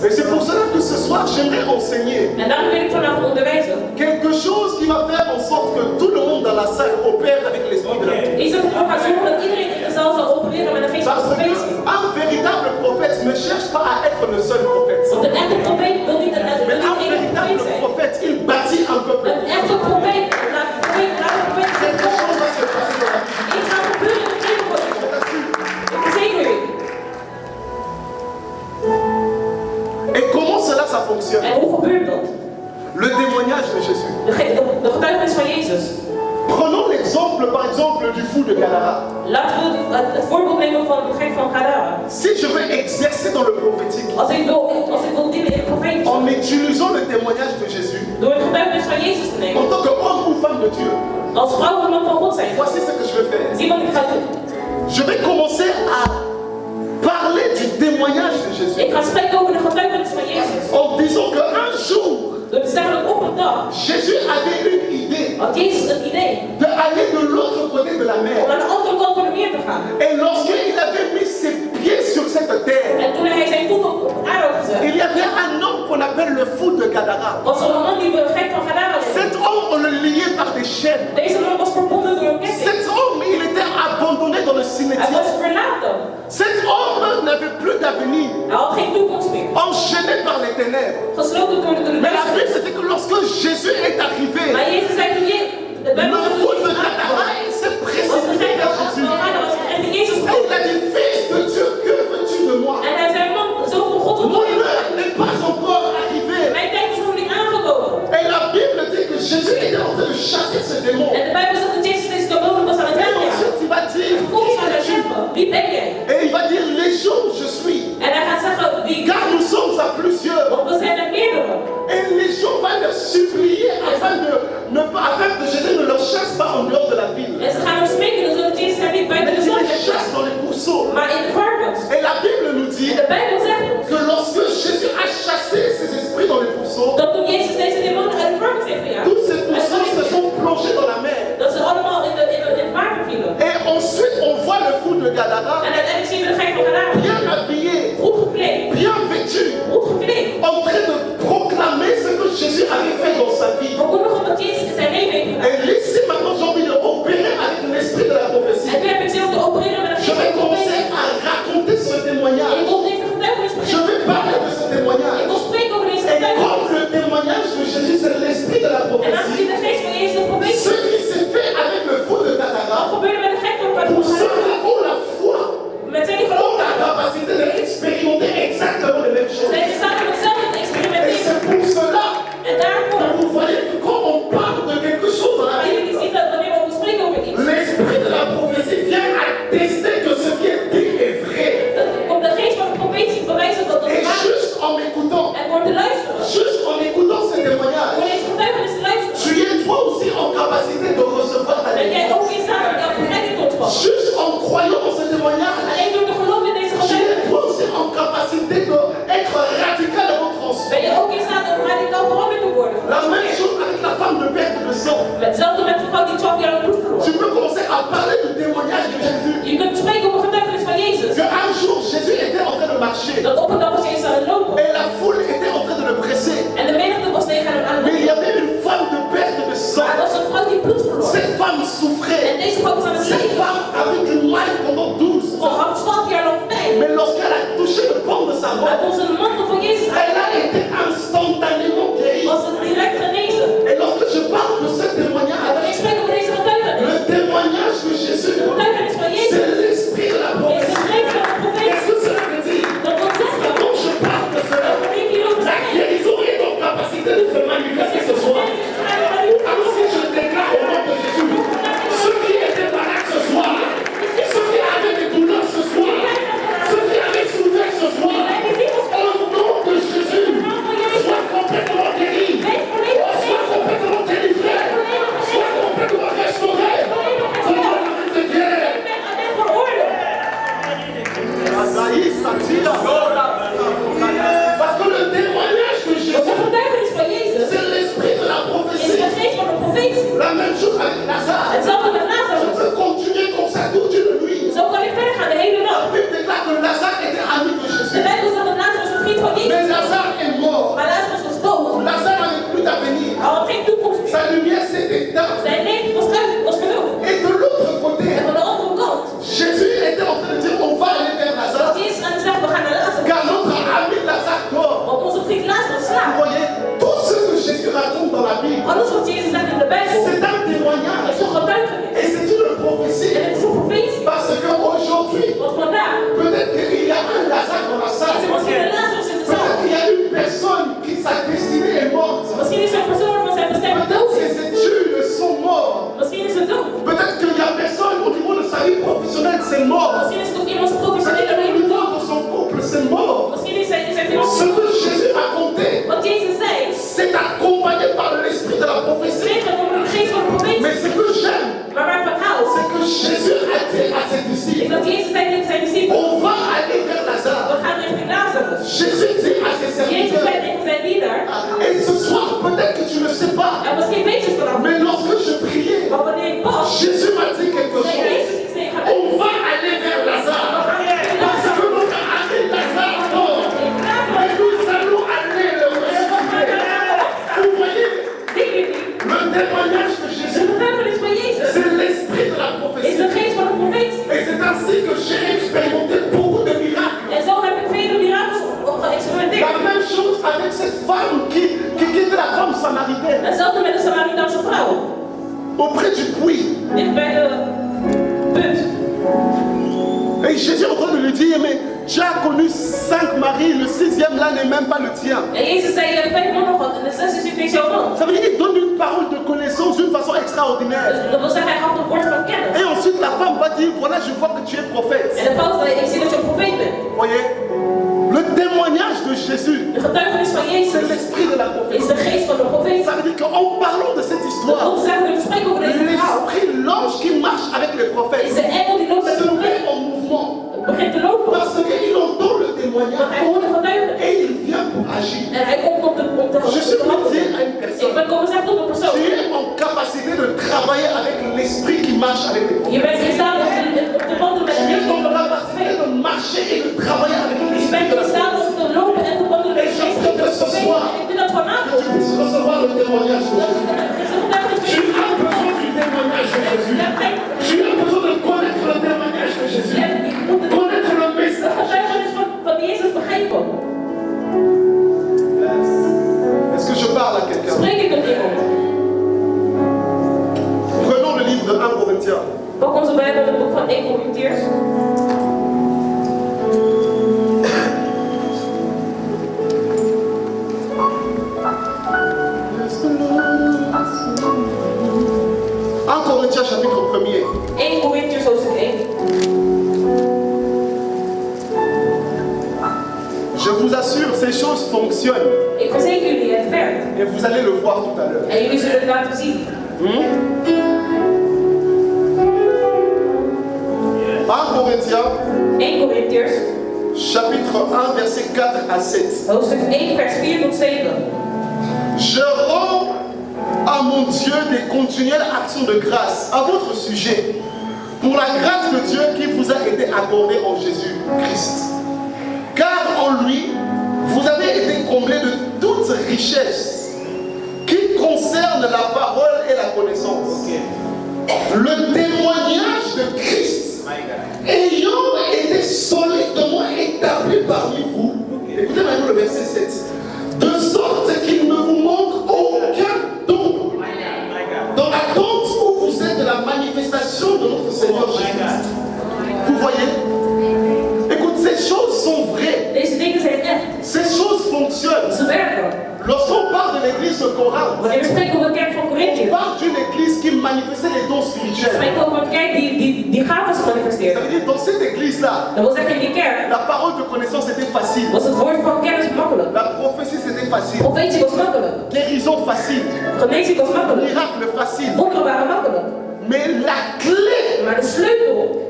Speaker 1: Et c'est pour cela que ce soir, j'aimerais enseigner
Speaker 2: En daarom wil ik vanavond onderwijzen.
Speaker 1: quelque chose qui va faire en sorte que tout le monde dans la salle opère avec l'esprit de la prophétie.
Speaker 2: Iets dat ervoor gaat zorgen dat iedereen in de zaal zal opereren met de geest van
Speaker 1: Parce
Speaker 2: de profetie.
Speaker 1: qu'un véritable prophète ne cherche pas à être le seul prophète.
Speaker 2: Want een echte profeet wil niet
Speaker 1: Mais un
Speaker 2: de enige
Speaker 1: véritable
Speaker 2: profeet zijn.
Speaker 1: prophète, il bâtit un peuple.
Speaker 2: Een echte profeet laat de profeet zijn.
Speaker 1: Quelque chose va se passer dans la vie.
Speaker 2: Iets gaat gebeuren in het leven van
Speaker 1: Je
Speaker 2: u.
Speaker 1: t'assure.
Speaker 2: Ik verzeker u.
Speaker 1: Et comment cela ça fonctionne?
Speaker 2: En hoe gebeurt dat?
Speaker 1: Le témoignage de Jésus.
Speaker 2: De getuigenis van Jezus.
Speaker 1: Prenons l'exemple, par exemple, du fou de Gadara.
Speaker 2: Laten we het voorbeeld nemen van de gek van Gadara.
Speaker 1: Si je veux exercer dans le prophétique,
Speaker 2: Als ik wil dienen in het profetische,
Speaker 1: en utilisant le témoignage de Jésus,
Speaker 2: door het getuigenis van Jezus te
Speaker 1: en
Speaker 2: nemen,
Speaker 1: tant que de Dieu,
Speaker 2: Als vrouw een man van God zijn.
Speaker 1: voici ce que je vais faire.
Speaker 2: Zie wat ik ga doen.
Speaker 1: Je vais commencer à parler du témoignage de Jésus.
Speaker 2: Ik ga spreken over de getuigenis van Jezus.
Speaker 1: En disant qu'un jour,
Speaker 2: Door te zeggen dat op een dag
Speaker 1: Jésus avait une idée
Speaker 2: had Jezus het idee
Speaker 1: d'aller de l'autre côté de la
Speaker 2: om
Speaker 1: mer.
Speaker 2: aan de andere kant van de meer te gaan.
Speaker 1: Et lorsqu'il avait mis ses pieds sur cette terre,
Speaker 2: En toen hij zijn voet op aarde had gezet,
Speaker 1: il y avait un homme qu'on appelle le fou de Gadara.
Speaker 2: was er een man die we gek van Gadara was.
Speaker 1: Cet homme, on le liait par des chaînes.
Speaker 2: Deze man was verbonden door een ketting.
Speaker 1: Cet homme, il était abandonné dans le
Speaker 2: Hij
Speaker 1: cimetière.
Speaker 2: was verlaten.
Speaker 1: Cet homme n'avait plus d'avenir,
Speaker 2: Hij had geen toekomst meer.
Speaker 1: enchaîné par les ténèbres.
Speaker 2: Gesloten door de
Speaker 1: Mais la Bible
Speaker 2: duisternis.
Speaker 1: dit que lorsque Jésus est arrivé,
Speaker 2: Maar Jezus zei toen je de Bijbel
Speaker 1: le fou de Gadara, il s'est précipité vers Jésus.
Speaker 2: en Jezus
Speaker 1: Et il a dit, fils de Dieu, que veux-tu de moi?
Speaker 2: en hij zei man, zo van God
Speaker 1: Mon
Speaker 2: ontmoet.
Speaker 1: heure n'est pas encore arrivée.
Speaker 2: Mijn tijd is nog niet aangekomen.
Speaker 1: Et la Bible dit que Jésus était en train de chasser ce démon.
Speaker 2: En de Bijbel zegt dat Jezus deze demonen was aan het
Speaker 1: Et
Speaker 2: wegjagen.
Speaker 1: ensuite, il va dire,
Speaker 2: Kom eens aan het zeggen, wie ben jij?
Speaker 1: et il va dire, légion, je suis.
Speaker 2: En hij gaat zeggen, wie
Speaker 1: Car nous sommes à plusieurs.
Speaker 2: want we zijn er meerdere.
Speaker 1: Et légion va leur supplier afin que Jésus ne leur chasse pas en dehors de la ville.
Speaker 2: En ze gaan hem smeken, zodat Jezus hem niet buiten
Speaker 1: Mais
Speaker 2: de
Speaker 1: il
Speaker 2: stad
Speaker 1: les
Speaker 2: heeft
Speaker 1: chasse
Speaker 2: gezet.
Speaker 1: dans les pourceaux.
Speaker 2: Maar in de varkens.
Speaker 1: Et la Bible nous dit
Speaker 2: De Bijbel zegt ons
Speaker 1: que lorsque Jésus a chassé ces esprits dans les pourceaux,
Speaker 2: dat toen Jezus deze demonen uit de varkens heeft gejaagd.
Speaker 1: tous ces pourceaux se sont plongés dans la mer.
Speaker 2: Dat ze allemaal in het water vielen.
Speaker 1: Et ensuite, on voit le fou de Gadara,
Speaker 2: En uiteindelijk zien we de gek van Gadara.
Speaker 1: bien habillé,
Speaker 2: Goed gekleed.
Speaker 1: bien vêtu,
Speaker 2: Goed gekleed.
Speaker 1: en train de proclamer ce que Jésus avait fait dans sa vie.
Speaker 2: Verkondigen wat Jezus in zijn leven heeft gedaan.
Speaker 1: Et ici, maintenant, j'ai envie de opérer avec l'esprit de la prophétie.
Speaker 2: En nu heb ik zin om te opereren met een
Speaker 1: Je vais
Speaker 2: geest van
Speaker 1: commencer
Speaker 2: profetie.
Speaker 1: à raconter ce
Speaker 2: En ik
Speaker 1: témoignage.
Speaker 2: wil deze getuigenis
Speaker 1: Je
Speaker 2: beginnen.
Speaker 1: vais parler de ce
Speaker 2: Ik
Speaker 1: témoignage.
Speaker 2: wil spreken over deze
Speaker 1: Et
Speaker 2: getuigenis.
Speaker 1: comme le témoignage de Jésus, c'est l'esprit de la
Speaker 2: En
Speaker 1: prophétie,
Speaker 2: aangezien de geest van Jezus de profetie
Speaker 1: ce qui s'est fait avec le fou de
Speaker 2: wat
Speaker 1: Gadara,
Speaker 2: gebeurde met de gek van
Speaker 1: pour ceux
Speaker 2: Gadara.
Speaker 1: qui ont la foi,
Speaker 2: Met zijn die
Speaker 1: ont
Speaker 2: geloof
Speaker 1: la capacité d'expérimenter exactement les mêmes choses.
Speaker 2: zijn ze samen hetzelfde te
Speaker 1: Et
Speaker 2: experimenteren.
Speaker 1: c'est pour cela
Speaker 2: En daarvoor,
Speaker 1: que vous voyez que quand on parle de quelque chose dans la
Speaker 2: maar jullie
Speaker 1: Bible,
Speaker 2: zien dat wanneer we spreken over iets,
Speaker 1: l'esprit de la prophétie vient attester que ce qui est dit est vrai.
Speaker 2: dat op de geest van de profetie bewijzen dat het
Speaker 1: Et
Speaker 2: waar is.
Speaker 1: juste en m'écoutant,
Speaker 2: En door te luisteren,
Speaker 1: juste en écoutant ces
Speaker 2: door
Speaker 1: témoignages,
Speaker 2: deze getuigenis te luisteren,
Speaker 1: tu es toi aussi en capacité de recevoir ta
Speaker 2: ben jij
Speaker 1: délivrance.
Speaker 2: ook in staat om jouw bevrijding tot te komen.
Speaker 1: Juste en croyant en ce témoignage,
Speaker 2: Alleen door te geloven in deze
Speaker 1: tu
Speaker 2: getuigenis,
Speaker 1: es toi aussi en capacité d'être radicalement
Speaker 2: ben
Speaker 1: transformé.
Speaker 2: je ook in staat om radicaal veranderd te worden.
Speaker 1: La même chose avec la femme de perte de sang.
Speaker 2: Hetzelfde met de vrouw die 12 jaar lang bloed verloor.
Speaker 1: Tu peux commencer à parler du témoignage de Jésus.
Speaker 2: Je kunt spreken over getuigenis van Jezus.
Speaker 1: Qu'un jour Jésus était en train de marcher
Speaker 2: Dat op een dag was Jezus aan het lopen.
Speaker 1: et la foule était en train de le presser.
Speaker 2: En de menigte was tegen hem aan het
Speaker 1: Mais il y
Speaker 2: lopen.
Speaker 1: avait une femme de perte de
Speaker 2: Maar er
Speaker 1: sang.
Speaker 2: was een vrouw die bloed verloor.
Speaker 1: Cette femme
Speaker 2: En
Speaker 1: souffrait.
Speaker 2: deze vrouw was aan het
Speaker 1: Cette
Speaker 2: lijden.
Speaker 1: femme avait du mal pendant 12
Speaker 2: Ze
Speaker 1: ans.
Speaker 2: had 12 jaar lang pijn.
Speaker 1: Mais lorsqu'elle a touché le pan de sa
Speaker 2: Maar
Speaker 1: robe,
Speaker 2: toen ze de mantel van Jezus aan,
Speaker 1: elle a été instantanément guérie.
Speaker 2: was ze direct genezen.
Speaker 1: Et lorsque je parle de ce
Speaker 2: En
Speaker 1: témoignage,
Speaker 2: wanneer ik spreek over deze getuigenis,
Speaker 1: le témoignage de Jésus,
Speaker 2: de getuigenis van Jezus,
Speaker 1: c'est l'esprit de la
Speaker 2: is de
Speaker 1: prophétie.
Speaker 2: geest van de
Speaker 1: Qu'est-ce
Speaker 2: profetie.
Speaker 1: que cela veut dire?
Speaker 2: Dat wil zeggen,
Speaker 1: Quand je parle de cela,
Speaker 2: wanneer ik hierover
Speaker 1: la
Speaker 2: spreek,
Speaker 1: guérison est en capacité de se manifester ce soir. Ainsi je déclare au nom de Jésus, ceux qui étaient malades ce soir, ceux qui avaient des douleurs ce soir, ceux qui avaient souffert ce soir, au nom de Jésus, soient complètement guéris, soient complètement délivrés, soient complètement restaurés. Comment la vie de guerre? Parce que le témoignage de Jésus,
Speaker 2: de getuigenis van Jezus
Speaker 1: c'est l'esprit de la
Speaker 2: is
Speaker 1: prophétie.
Speaker 2: de geest van de profetie.
Speaker 1: La même chose avec Lazare.
Speaker 2: Hetzelfde met
Speaker 1: Je
Speaker 2: Lazarus.
Speaker 1: peux continuer comme ça toute une nuit.
Speaker 2: Zo kan ik verder gaan de hele
Speaker 1: La
Speaker 2: dag.
Speaker 1: Bible déclare que Lazare était ami de
Speaker 2: De
Speaker 1: Jésus.
Speaker 2: Bijbel zegt dat Lazarus een vriend van Jezus
Speaker 1: Mais
Speaker 2: was.
Speaker 1: Lazare est mort.
Speaker 2: Maar Lazarus was dood.
Speaker 1: Lazare n'avait plus d'avenir.
Speaker 2: Hij had geen toekomst meer.
Speaker 1: Sa lumière s'est éteinte.
Speaker 2: Zijn leven was uit, was verloren.
Speaker 1: Et de l'autre côté,
Speaker 2: En van de andere kant
Speaker 1: Jésus était en train de dire on va aller vers
Speaker 2: was
Speaker 1: Lazare.
Speaker 2: Jezus aan het zeggen, we gaan naar Lazarus.
Speaker 1: Car notre ami Lazare dort.
Speaker 2: Want onze vriend Lazarus
Speaker 1: Vous
Speaker 2: slaapt.
Speaker 1: voyez, tout ce que Jésus raconte dans la Bible,
Speaker 2: Alles wat Jezus zegt in de Bijbel
Speaker 1: c'est un témoignage.
Speaker 2: is een getuigenis.
Speaker 1: Et c'est une prophétie.
Speaker 2: En het is een profetie.
Speaker 1: Parce qu'aujourd'hui,
Speaker 2: Want vandaag
Speaker 1: peut-être qu'il y a un Lazare dans la
Speaker 2: is er
Speaker 1: salle.
Speaker 2: misschien een Lazarus in de
Speaker 1: Peut-être
Speaker 2: zaal.
Speaker 1: qu'il y a une personne qui sa destinée est morte.
Speaker 2: Misschien is er een persoon van zijn bestemming
Speaker 1: Peut-être
Speaker 2: dood.
Speaker 1: que ses études sont mortes.
Speaker 2: Misschien is het dood.
Speaker 1: Peut-être qu'il y a personne au niveau de sa vie professionnelle, c'est mort.
Speaker 2: Misschien is het ook iemands professionele
Speaker 1: Peut-être au
Speaker 2: leven
Speaker 1: niveau
Speaker 2: dood.
Speaker 1: de son couple, c'est mort.
Speaker 2: Misschien is zijn
Speaker 1: Ce
Speaker 2: financiën.
Speaker 1: que Jésus racontait,
Speaker 2: Wat Jezus zei,
Speaker 1: c'est accompagné par l'esprit de la prophétie.
Speaker 2: spreken over de geest van de profetie.
Speaker 1: Jésus dit à ses
Speaker 2: Jezus
Speaker 1: serviteurs,
Speaker 2: zei tegen zijn dienaar,
Speaker 1: et ce soir, peut-être que tu ne sais pas,
Speaker 2: misschien weet je het vanaf,
Speaker 1: mais lorsque je priais,
Speaker 2: maar wanneer ik bad,
Speaker 1: Jésus m'a dit quelque
Speaker 2: zei
Speaker 1: chose.
Speaker 2: Jezus, ik zei, ga
Speaker 1: On va aller vers Lazare. Parce que notre ami Lazare mort. Et nous allons aller le ressusciter. Vous voyez,
Speaker 2: zie je niet?
Speaker 1: le témoignage de
Speaker 2: De
Speaker 1: Jésus,
Speaker 2: getuigenis van Jezus
Speaker 1: c'est l'esprit de la
Speaker 2: is
Speaker 1: prophétie.
Speaker 2: de geest van de profeet.
Speaker 1: Et c'est ainsi que j'ai expérimenté beaucoup de miracles.
Speaker 2: En zo heb ik vele mirakels geëxperimenteerd.
Speaker 1: La même chose avec cette femme qui était la femme samaritaine
Speaker 2: Hetzelfde met de Samaritaanse vrouw.
Speaker 1: auprès du puits.
Speaker 2: Dicht bij de put.
Speaker 1: Et Jésus est en train de lui dire, mais tu as connu 5 maris, le 6e là n'est même pas le tien.
Speaker 2: En Jezus zei, je hebt 5 mannen gehad en de 6e is niet jouw man.
Speaker 1: Ça veut dire qu'il donne une parole de connaissance d'une façon extraordinaire.
Speaker 2: Dus dat wil zeggen, hij gaf een woord van kennis.
Speaker 1: Et ensuite la femme va dire, voilà, je vois que tu es prophète.
Speaker 2: En de vrouw zei, ik zie dat je een profeet bent.
Speaker 1: Voyez, le témoignage de Jésus,
Speaker 2: De getuigenis van
Speaker 1: c'est
Speaker 2: Jezus
Speaker 1: l'esprit de la
Speaker 2: is
Speaker 1: prophétie.
Speaker 2: de geest van de profeet.
Speaker 1: Ça veut dire qu'en parlant de cette
Speaker 2: Dat
Speaker 1: histoire,
Speaker 2: wil zeggen, we spreken over deze vrouw.
Speaker 1: l'esprit, l'ange qui marche avec les
Speaker 2: Is
Speaker 1: prophètes,
Speaker 2: de engel die loopt met de
Speaker 1: se
Speaker 2: profeet.
Speaker 1: met en mouvement.
Speaker 2: Begint te lopen.
Speaker 1: Parce qu'il entend le
Speaker 2: Want
Speaker 1: témoignage
Speaker 2: hij hoort de getuigenis.
Speaker 1: et il vient pour agir.
Speaker 2: En hij komt om te
Speaker 1: Je suis venu
Speaker 2: handelen.
Speaker 1: dire à une
Speaker 2: Ik
Speaker 1: personne,
Speaker 2: ben komen zeggen tot een persoon.
Speaker 1: tu es en capacité de travailler avec l'esprit qui marche avec les
Speaker 2: Je
Speaker 1: prophètes.
Speaker 2: bent in staat om te wandelen met
Speaker 1: Tu
Speaker 2: de
Speaker 1: es
Speaker 2: geest
Speaker 1: en
Speaker 2: van de
Speaker 1: capacité
Speaker 2: profeet.
Speaker 1: de marcher et de travailler avec
Speaker 2: Je
Speaker 1: l'esprit
Speaker 2: bent
Speaker 1: de la
Speaker 2: in staat om te lopen en te wandelen met de geest van de profeet. En ik wil dat
Speaker 1: que
Speaker 2: vanavond.
Speaker 1: tu puisses recevoir le témoignage de
Speaker 2: Dat
Speaker 1: Jésus.
Speaker 2: is een getuigenis
Speaker 1: Tu
Speaker 2: van
Speaker 1: as besoin du témoignage de Jésus.
Speaker 2: Jezus.
Speaker 1: Tu as besoin de connaître le témoignage de Jésus.
Speaker 2: En je moet het
Speaker 1: Connaître le message.
Speaker 2: getuigenis van Jezus begrijpen.
Speaker 1: Est-ce que je parle à quelqu'un?
Speaker 2: Spreek ik met iemand?
Speaker 1: Prenons le livre de 1 Corinthiens.
Speaker 2: Pak onze Bijbel, het boek van 1 Korintiërs.
Speaker 1: Corinthiens chapitre 1er.
Speaker 2: 1 Korintiërs hoofdstuk 1.
Speaker 1: Je vous assure, ces choses fonctionnent.
Speaker 2: Ik verzeker jullie, het werkt.
Speaker 1: Et vous allez le voir tout à l'heure.
Speaker 2: En jullie zullen het laten zien.
Speaker 1: 1 Corinthiens
Speaker 2: 1 Korintiërs,
Speaker 1: chapitre 1 verset 4 à 7.
Speaker 2: hoofdstuk 1 vers 4 tot 7.
Speaker 1: Je rends à mon Dieu des continuelles actions de grâce à votre sujet pour la grâce de Dieu qui vous a été accordée en Jésus-Christ. Car en lui, vous avez été comblés de toute richesse qui concerne la parole et la connaissance. Le témoignage de Christ ayant été solidement établi parmi vous. Écoutez maintenant le verset 7. De sorte qu'il ne vous manque aucun don dans l'attente où vous êtes de la manifestation de notre Seigneur Jésus-Christ. Vous voyez? Écoute, ces choses sont vraies.
Speaker 2: Deze dingen zijn echt.
Speaker 1: Ces choses fonctionnent.
Speaker 2: Ze werken.
Speaker 1: Lorsqu'on parle de l'église de Corinthe,
Speaker 2: Wanneer we spreken over de kerk van
Speaker 1: on
Speaker 2: Corinthië,
Speaker 1: parle d'une église qui manifestait les dons
Speaker 2: we
Speaker 1: spirituels.
Speaker 2: spreken over een kerk die gaven
Speaker 1: Ça
Speaker 2: manifesteert.
Speaker 1: veut dire, dans cette église-là,
Speaker 2: Dat wil zeggen, in die kerk
Speaker 1: la parole de connaissance était facile.
Speaker 2: was het woord van kennis makkelijk.
Speaker 1: La prophétie, c'était facile.
Speaker 2: Profetie was makkelijk.
Speaker 1: Guérison facile.
Speaker 2: Genezing was makkelijk.
Speaker 1: Miracle facile.
Speaker 2: Wonderen waren makkelijk.
Speaker 1: Mais la clé
Speaker 2: Maar de sleutel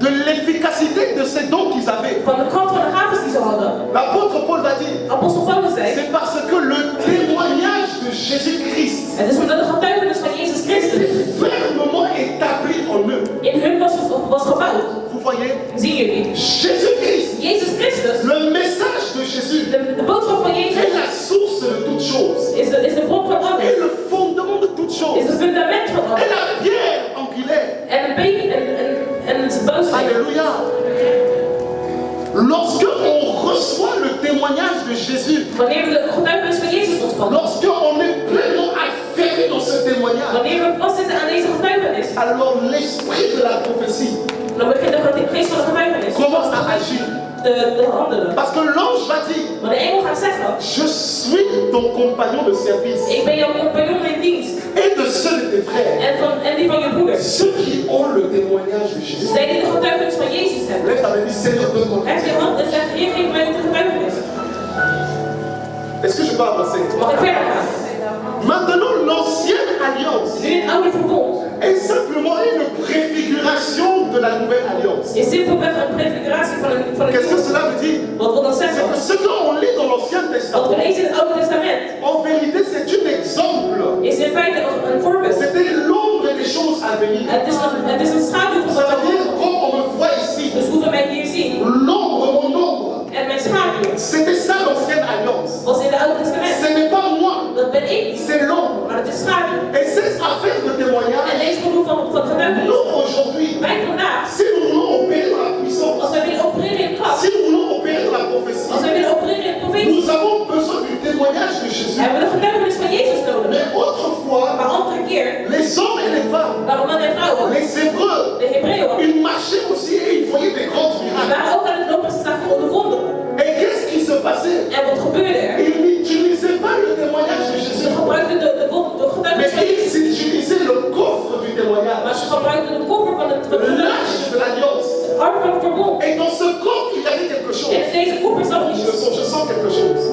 Speaker 1: de l'efficacité de ces dons qu'ils avaient,
Speaker 2: van de kracht van de gaven die ze hadden,
Speaker 1: l'apôtre Paul va dire,
Speaker 2: apostel Paulus zei,
Speaker 1: c'est parce que le témoignage de Jésus-Christ
Speaker 2: het is omdat de getuigenis van Jezus Christus
Speaker 1: est fermement établi en eux.
Speaker 2: in hun was gebouwd.
Speaker 1: Vous voyez?
Speaker 2: Zien jullie?
Speaker 1: Jésus-Christ,
Speaker 2: Jezus Christus,
Speaker 1: le message de Jésus,
Speaker 2: de boodschap van
Speaker 1: est
Speaker 2: Jezus,
Speaker 1: la source de toutes choses.
Speaker 2: is de bron van
Speaker 1: Et
Speaker 2: alles.
Speaker 1: le fondement de toutes
Speaker 2: Is
Speaker 1: choses.
Speaker 2: het fundament van
Speaker 1: Et
Speaker 2: alles.
Speaker 1: la pierre angulaire.
Speaker 2: En de been en het bouwsteen.
Speaker 1: Alléluia. Lorsque on reçoit le témoignage de Jésus,
Speaker 2: Wanneer we de getuigenis van Jezus ontvangen,
Speaker 1: lorsque on est pleinement affairé dans ce témoignage,
Speaker 2: wanneer we vastzitten aan deze getuigenis,
Speaker 1: alors l'esprit de la prophétie
Speaker 2: dan begint de geest van de getuigenis
Speaker 1: commence à agir.
Speaker 2: te handelen.
Speaker 1: Parce que l'ange va dire,
Speaker 2: Maar de engel gaat zeggen,
Speaker 1: je suis ton compagnon de service
Speaker 2: ik ben jouw compagnon in dienst.
Speaker 1: et de ceux de tes frères,
Speaker 2: En die van je broeders.
Speaker 1: ceux qui ont le témoignage de Jésus.
Speaker 2: Zij die de getuigenis van Jezus hebben.
Speaker 1: Lève ta main et dis, Seigneur, donne-moi.
Speaker 2: Hef je hand en zeg, Heer, geef mij de getuigenis.
Speaker 1: Est-ce que je peux avancer?
Speaker 2: Mag ik verder gaan?
Speaker 1: Maintenant, l'ancienne alliance
Speaker 2: Nu in het oude verbond
Speaker 1: est simplement une préfiguration de la nouvelle alliance.
Speaker 2: is simpelweg een prefiguratie van het
Speaker 1: Qu'est-ce que
Speaker 2: nieuwe.
Speaker 1: cela veut dire?
Speaker 2: Wat wil dat
Speaker 1: C'est
Speaker 2: zeggen?
Speaker 1: que ce qu'on lit dans l'Ancien
Speaker 2: Wat we
Speaker 1: Testament,
Speaker 2: lezen in het Oude Testament
Speaker 1: en vérité, c'est un exemple.
Speaker 2: is in feite een voorbeeld.
Speaker 1: C'était l'ombre des choses à venir.
Speaker 2: Het is een schaduw van
Speaker 1: Ça
Speaker 2: wat
Speaker 1: veut
Speaker 2: er
Speaker 1: dire,
Speaker 2: komt.
Speaker 1: comme on me voit ici,
Speaker 2: Dus hoe we mij hier zien.
Speaker 1: l'ombre, mon ombre,
Speaker 2: En mijn schaduw
Speaker 1: c'était ça l'ancienne alliance.
Speaker 2: was in het Oude Testament.
Speaker 1: Ce n'est pas moi,
Speaker 2: Dat ben ik niet.
Speaker 1: c'est l'ombre.
Speaker 2: Maar het is schaduw.
Speaker 1: Et cette affaire de
Speaker 2: En
Speaker 1: témoignage,
Speaker 2: deze gevoel van getuigenis.
Speaker 1: nous aujourd'hui,
Speaker 2: Wij vandaag,
Speaker 1: si nous voulons opérer dans la puissance,
Speaker 2: als wij willen opereren in kracht.
Speaker 1: si nous voulons opérer dans la prophétie,
Speaker 2: Als wij willen opereren in profetie.
Speaker 1: nous avons besoin du témoignage de Jésus.
Speaker 2: Hebben we de getuigenis van Jezus nodig.
Speaker 1: Mais autrefois,
Speaker 2: Maar andere keer,
Speaker 1: les hommes et les femmes,
Speaker 2: waren mannen en vrouwen,
Speaker 1: les Hébreux,
Speaker 2: de Hebreeën,
Speaker 1: ils marchaient aussi et ils voyaient des grands
Speaker 2: die
Speaker 1: miracles.
Speaker 2: waren ook aan het lopen, ze zagen de wonderen.
Speaker 1: Et qu'est-ce qui se passait?
Speaker 2: En wat gebeurde er?
Speaker 1: Ils n'utilisaient pas le témoignage de
Speaker 2: Ze
Speaker 1: Jésus,
Speaker 2: gebruikten de getuigenis
Speaker 1: mais
Speaker 2: van Jezus.
Speaker 1: ils utilisaient le coffre du témoignage,
Speaker 2: Maar ze gebruikten de koffer van het
Speaker 1: l'arche de l'alliance.
Speaker 2: arm van het verbond.
Speaker 1: Et dans ce coffre, il y avait quelque chose.
Speaker 2: En in deze koffer zat iets.
Speaker 1: Je sens quelque chose.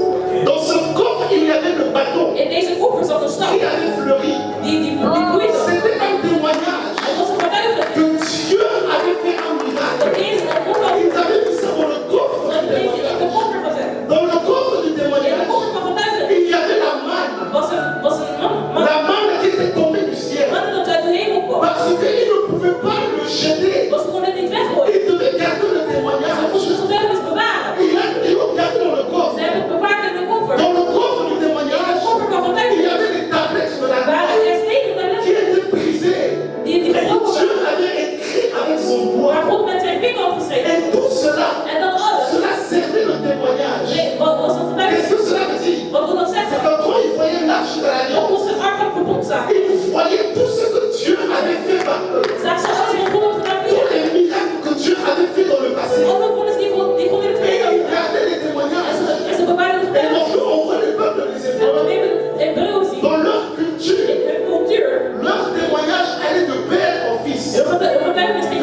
Speaker 1: Dans ce coffre, il y avait le bâton
Speaker 2: In deze koffer zat een stap
Speaker 1: qui avait fleuri.
Speaker 2: die bloeide.
Speaker 1: C'était un témoignage
Speaker 2: Het was een getuigenis.
Speaker 1: que Dieu avait fait un
Speaker 2: Dat
Speaker 1: miracle.
Speaker 2: Jezus een wonder had.
Speaker 1: Ils avaient mis ça dans le coffre
Speaker 2: Dat
Speaker 1: du
Speaker 2: Jezus in de
Speaker 1: témoignage.
Speaker 2: koffer gezet.
Speaker 1: Dans le coffre du
Speaker 2: In de
Speaker 1: témoignage,
Speaker 2: koffer van getuigenis
Speaker 1: il y avait la manne.
Speaker 2: was een man
Speaker 1: La manne qui était tombée du ciel.
Speaker 2: dat uit de hemel kwam.
Speaker 1: Parce qu'ils ne pouvaient pas le jeter.
Speaker 2: Was ze konden het niet weggooien.
Speaker 1: Ils devaient garder le
Speaker 2: Ze
Speaker 1: témoignage.
Speaker 2: moesten de getuigenis bewaren.
Speaker 1: Ils l'ont gardé dans le
Speaker 2: Ze
Speaker 1: coffre.
Speaker 2: hebben het bewaard in de koffer.
Speaker 1: Dans le coffre du
Speaker 2: In de
Speaker 1: témoignage,
Speaker 2: koffer van
Speaker 1: il y
Speaker 2: getuigenis
Speaker 1: avait les tablettes de la
Speaker 2: waren
Speaker 1: loi
Speaker 2: er stenen
Speaker 1: qui
Speaker 2: letterlijk
Speaker 1: étaient brisées.
Speaker 2: die
Speaker 1: Et
Speaker 2: gebroken
Speaker 1: Dieu
Speaker 2: waren.
Speaker 1: avait écrit avec son
Speaker 2: Waar
Speaker 1: doigt.
Speaker 2: God met zijn vinger had geschreven.
Speaker 1: Et tout cela,
Speaker 2: En dat alles
Speaker 1: cela servait de témoignage.
Speaker 2: wat was een
Speaker 1: Qu'est-ce
Speaker 2: getuigenis.
Speaker 1: que cela veut dire?
Speaker 2: Wat wil dat
Speaker 1: C'est
Speaker 2: zeggen?
Speaker 1: que quand ils voyaient l'arche de
Speaker 2: Dat
Speaker 1: l'alliance,
Speaker 2: ons het ark van het verbond zagen.
Speaker 1: ils voyaient tout ce que Dieu avait fait par eux.
Speaker 2: Zagen ze alles wat God had gedaan.
Speaker 1: Tous les miracles que Dieu avait fait dans le passé.
Speaker 2: Alle wonders die God in het
Speaker 1: Et
Speaker 2: verleden had
Speaker 1: ils
Speaker 2: gedaan.
Speaker 1: gardaient les témoignages.
Speaker 2: En ze bewaarden de
Speaker 1: Et
Speaker 2: getuigenis.
Speaker 1: lorsque on voit le peuple des
Speaker 2: En
Speaker 1: Hébreux,
Speaker 2: wanneer we het Hebreeuw zien,
Speaker 1: dans leur culture,
Speaker 2: in hun cultuur,
Speaker 1: leur témoignage allait de père en fils,
Speaker 2: een getuigenis ging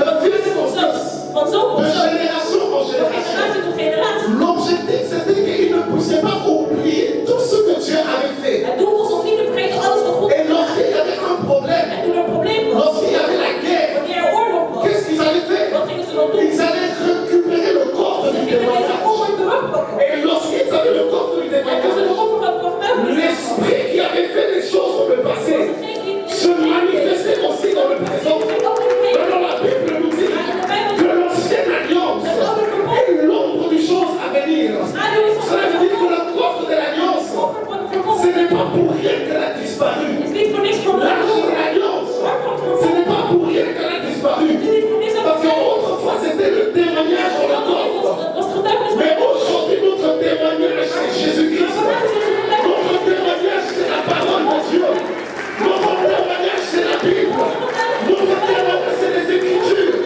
Speaker 2: van zoon tot zoon. Van zoon
Speaker 1: de
Speaker 2: tot zoon.
Speaker 1: génération en
Speaker 2: Van
Speaker 1: génération.
Speaker 2: generatie tot generatie.
Speaker 1: L'objectif, c'était qu'ils ne puissaient pas oublier tout ce que Dieu avait fait.
Speaker 2: Het doel was om niet te vergeten alles wat God
Speaker 1: Et lorsqu'il y avait un problème,
Speaker 2: en toen er een probleem was,
Speaker 1: lorsqu'il y avait la guerre,
Speaker 2: wanneer er oorlog was,
Speaker 1: qu'est-ce qu'ils allaient faire?
Speaker 2: wat gingen ze dan doen?
Speaker 1: Ils allaient récupérer le coffre
Speaker 2: Ze
Speaker 1: du
Speaker 2: gingen deze
Speaker 1: témoignage.
Speaker 2: koffer terugpakken.
Speaker 1: Et lorsqu'ils avaient le coffre du
Speaker 2: En toen ze de
Speaker 1: témoignage,
Speaker 2: koffer van het getuigenis
Speaker 1: l'esprit qui avait fait les choses dans le passé se manifestait aussi dans le présent. Dans la Bible nous dit que l'ancienne alliance est l'ombre des choses à venir. Cela veut dire que le coffre de l'alliance, ce n'est pas pour rien qu'elle a disparu. L'arche de l'alliance, ce n'est pas pour rien qu'elle a disparu. Parce qu'autrefois c'était le témoignage dans le coffre. Mais aujourd'hui notre témoignage c'est Jésus-Christ. Notre témoignage c'est la parole de Dieu. Notre témoignage c'est la Bible. Notre témoignage c'est les Écritures.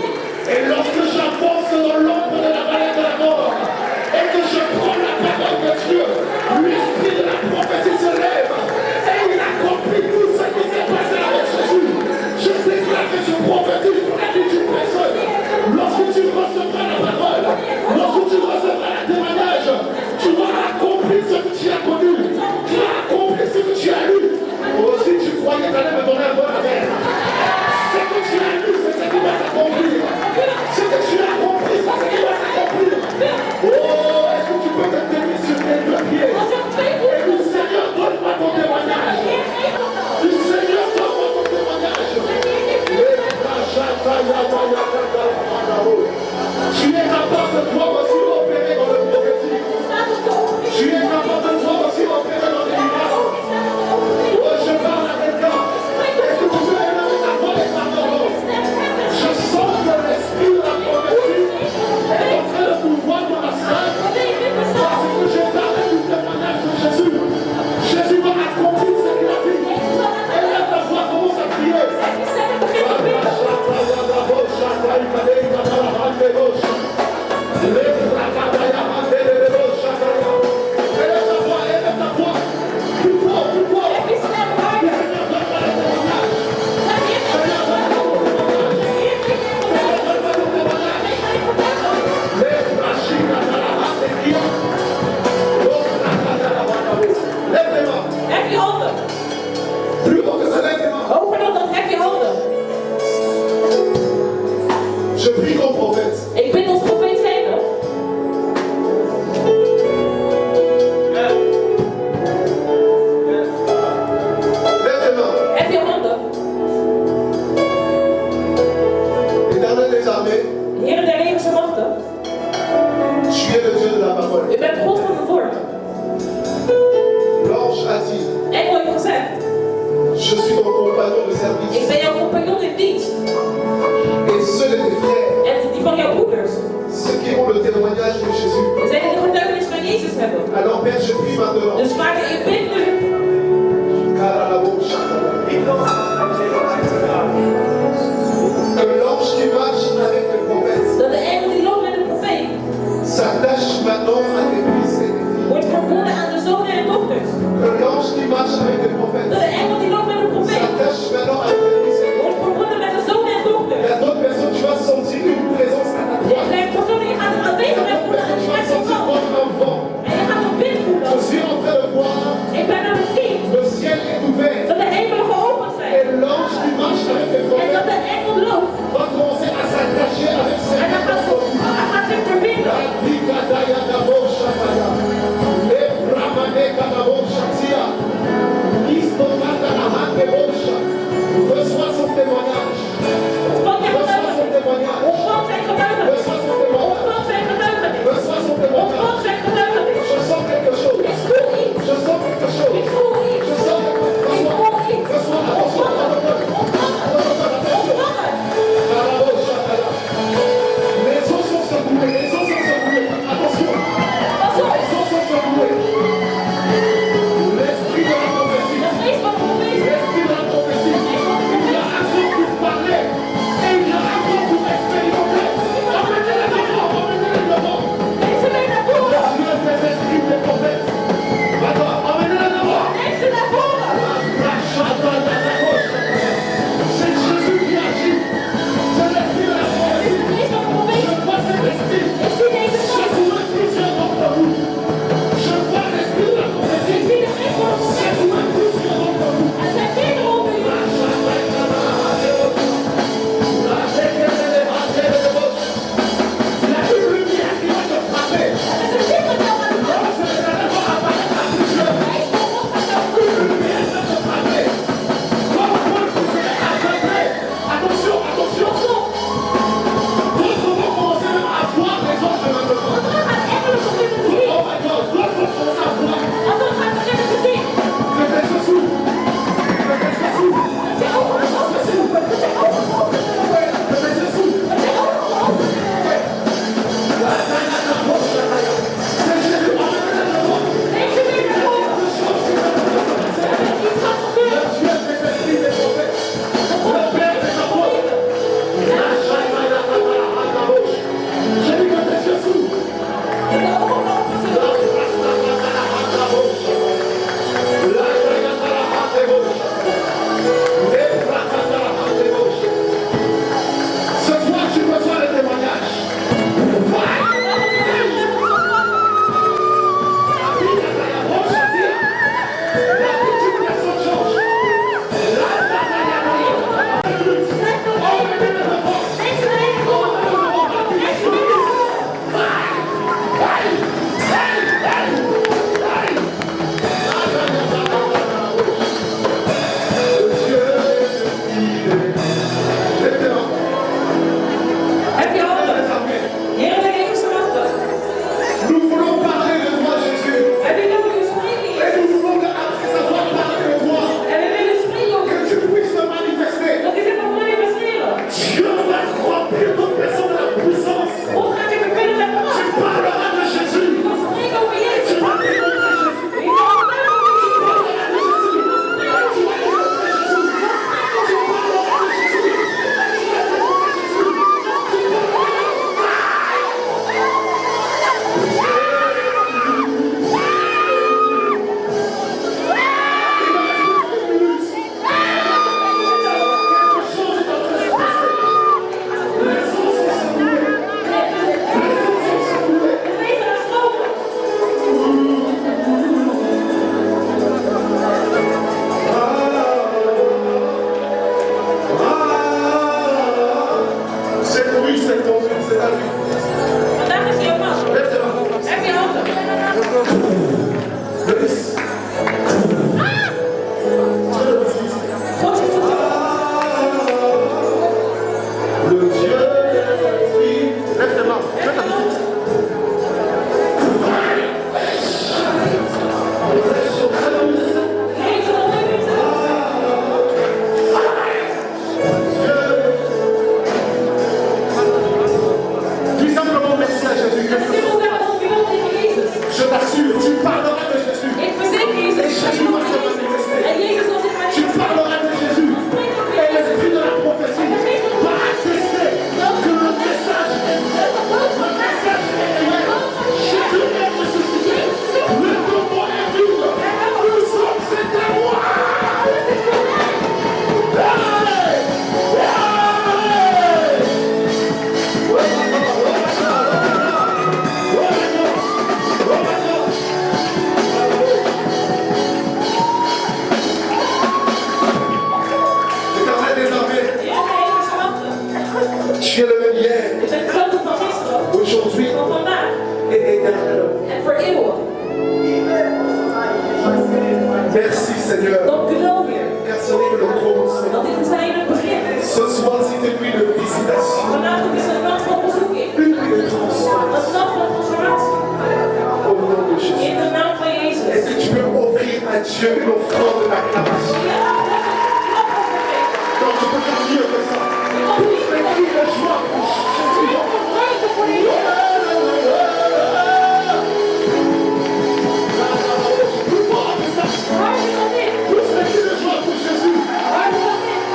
Speaker 1: Et lorsque j'avance dans l'ombre de la vallée de la mort et que je prends la parole de Dieu, l'esprit de la prophétie se lève et il accomplit tout ce qui s'est passé avec Jésus. Je déclare que je prophétise pour la vie du personne. Lorsque tu recevras la parole, lorsque tu recevras le témoignage, tu vas accomplir ce que tu as connu. Tu vas accomplir ce que tu as lu. Aussi tu croyais que tu allais me donner un bon avis. Ce que tu as lu, c'est ce qui va s'accomplir. Ce que tu as compris, c'est ce qui va s'accomplir. Oh, est-ce que tu peux te tenir sur tes deux pieds? Et du Seigneur, donne-moi ton témoignage. Du Seigneur, donne-moi ton témoignage. Tu es capable de toi aussi opérer dans le prophétique. Tu es capable de toi aussi opérer dans les miracles. Oh, je parle à quelqu'un. Est-ce que tu peux élever ta voix et ta parole? Je sens que l'esprit Alors Père, je prie maintenant.
Speaker 2: Dus Vader, ik bid nu
Speaker 1: Que l'ange qui marche avec le prophète
Speaker 2: dat de engel die loopt met de profeet
Speaker 1: s'attache maintenant à tes fils et tes filles.
Speaker 2: wordt verbonden aan de zonen en dochters.
Speaker 1: Que l'ange qui marche avec le prophète
Speaker 2: Dat de engel die loopt met de profeet
Speaker 1: s'attache maintenant à tes fils et tes filles.
Speaker 2: wordt verbonden met de zonen en
Speaker 1: Il y
Speaker 2: dochters.
Speaker 1: a d'autres personnes, tu vas sentir une présence à ta
Speaker 2: Er
Speaker 1: droite.
Speaker 2: zijn personen die gaan
Speaker 1: Il y
Speaker 2: aanwezig
Speaker 1: a
Speaker 2: en
Speaker 1: d'autres
Speaker 2: voelen en
Speaker 1: personnes,
Speaker 2: die
Speaker 1: tu vas
Speaker 2: gaan
Speaker 1: sentir
Speaker 2: zo
Speaker 1: comme un vent.
Speaker 2: En je gaat een wind
Speaker 1: Je
Speaker 2: voelen.
Speaker 1: suis en train de voir
Speaker 2: Ik ben aan het zien
Speaker 1: le ciel est ouvert.
Speaker 2: dat de hemelen geopend
Speaker 1: Et
Speaker 2: zijn.
Speaker 1: l'ange qui marche avec le
Speaker 2: En
Speaker 1: prophète
Speaker 2: dat de engel loopt.
Speaker 1: va commencer à s'attacher avec ses
Speaker 2: En hij gaat zich verbinden.
Speaker 1: La Bikadaya Dabosha parleras de Jésus.
Speaker 2: Ik verzekerde
Speaker 1: Et
Speaker 2: Jezus.
Speaker 1: Jésus va se manifester.
Speaker 2: En Jezus zal zich
Speaker 1: Tu
Speaker 2: manifesteren.
Speaker 1: parleras de Jésus. Et l'esprit de la prophétie va attester que le message est vrai. Le message est vrai. Jésus est ressuscité. Le tombeau est vide. Nous sommes ses témoins. L'éternel des armées,
Speaker 2: Ja, nee, ik snap het.
Speaker 1: tu es le même hier,
Speaker 2: Ik ben hetzelfde van gisteren,
Speaker 1: aujourd'hui
Speaker 2: van vandaag
Speaker 1: et éternellement.
Speaker 2: en voor eeuwig.
Speaker 1: Merci Seigneur,
Speaker 2: Dank u wel, Heer.
Speaker 1: car ce n'est que le commencement.
Speaker 2: Dat dit zijn het begin.
Speaker 1: Ce soir, c'est une nuit de visitation,
Speaker 2: Vanavond is een nacht van bezoeking.
Speaker 1: une nuit de transformation
Speaker 2: Een nacht van transformatie.
Speaker 1: au nom de Jésus.
Speaker 2: In de naam van
Speaker 1: Est-ce
Speaker 2: Jezus.
Speaker 1: que tu peux offrir à Dieu une offrande d'acclamation?
Speaker 2: Ja,
Speaker 1: Non, tu peux faire mieux que ça. Tous les cris de joie pour Jésus. Plus fort que ça. Tous les cris de joie pour Jésus.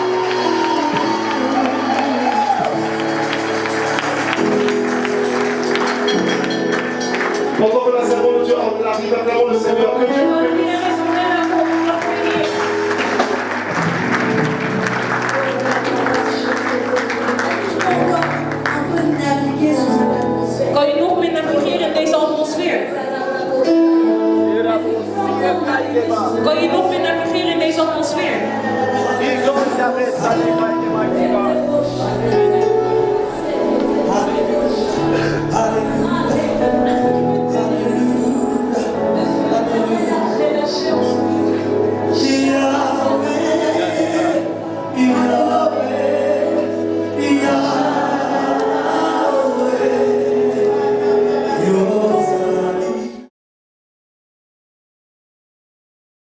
Speaker 1: Pendant que la servante de Dieu arrive, acclamons le Seigneur. Que Dieu vous bénisse.
Speaker 2: Kan je nog meer navigeren in deze atmosfeer? Kan je nog meer navigeren in deze atmosfeer?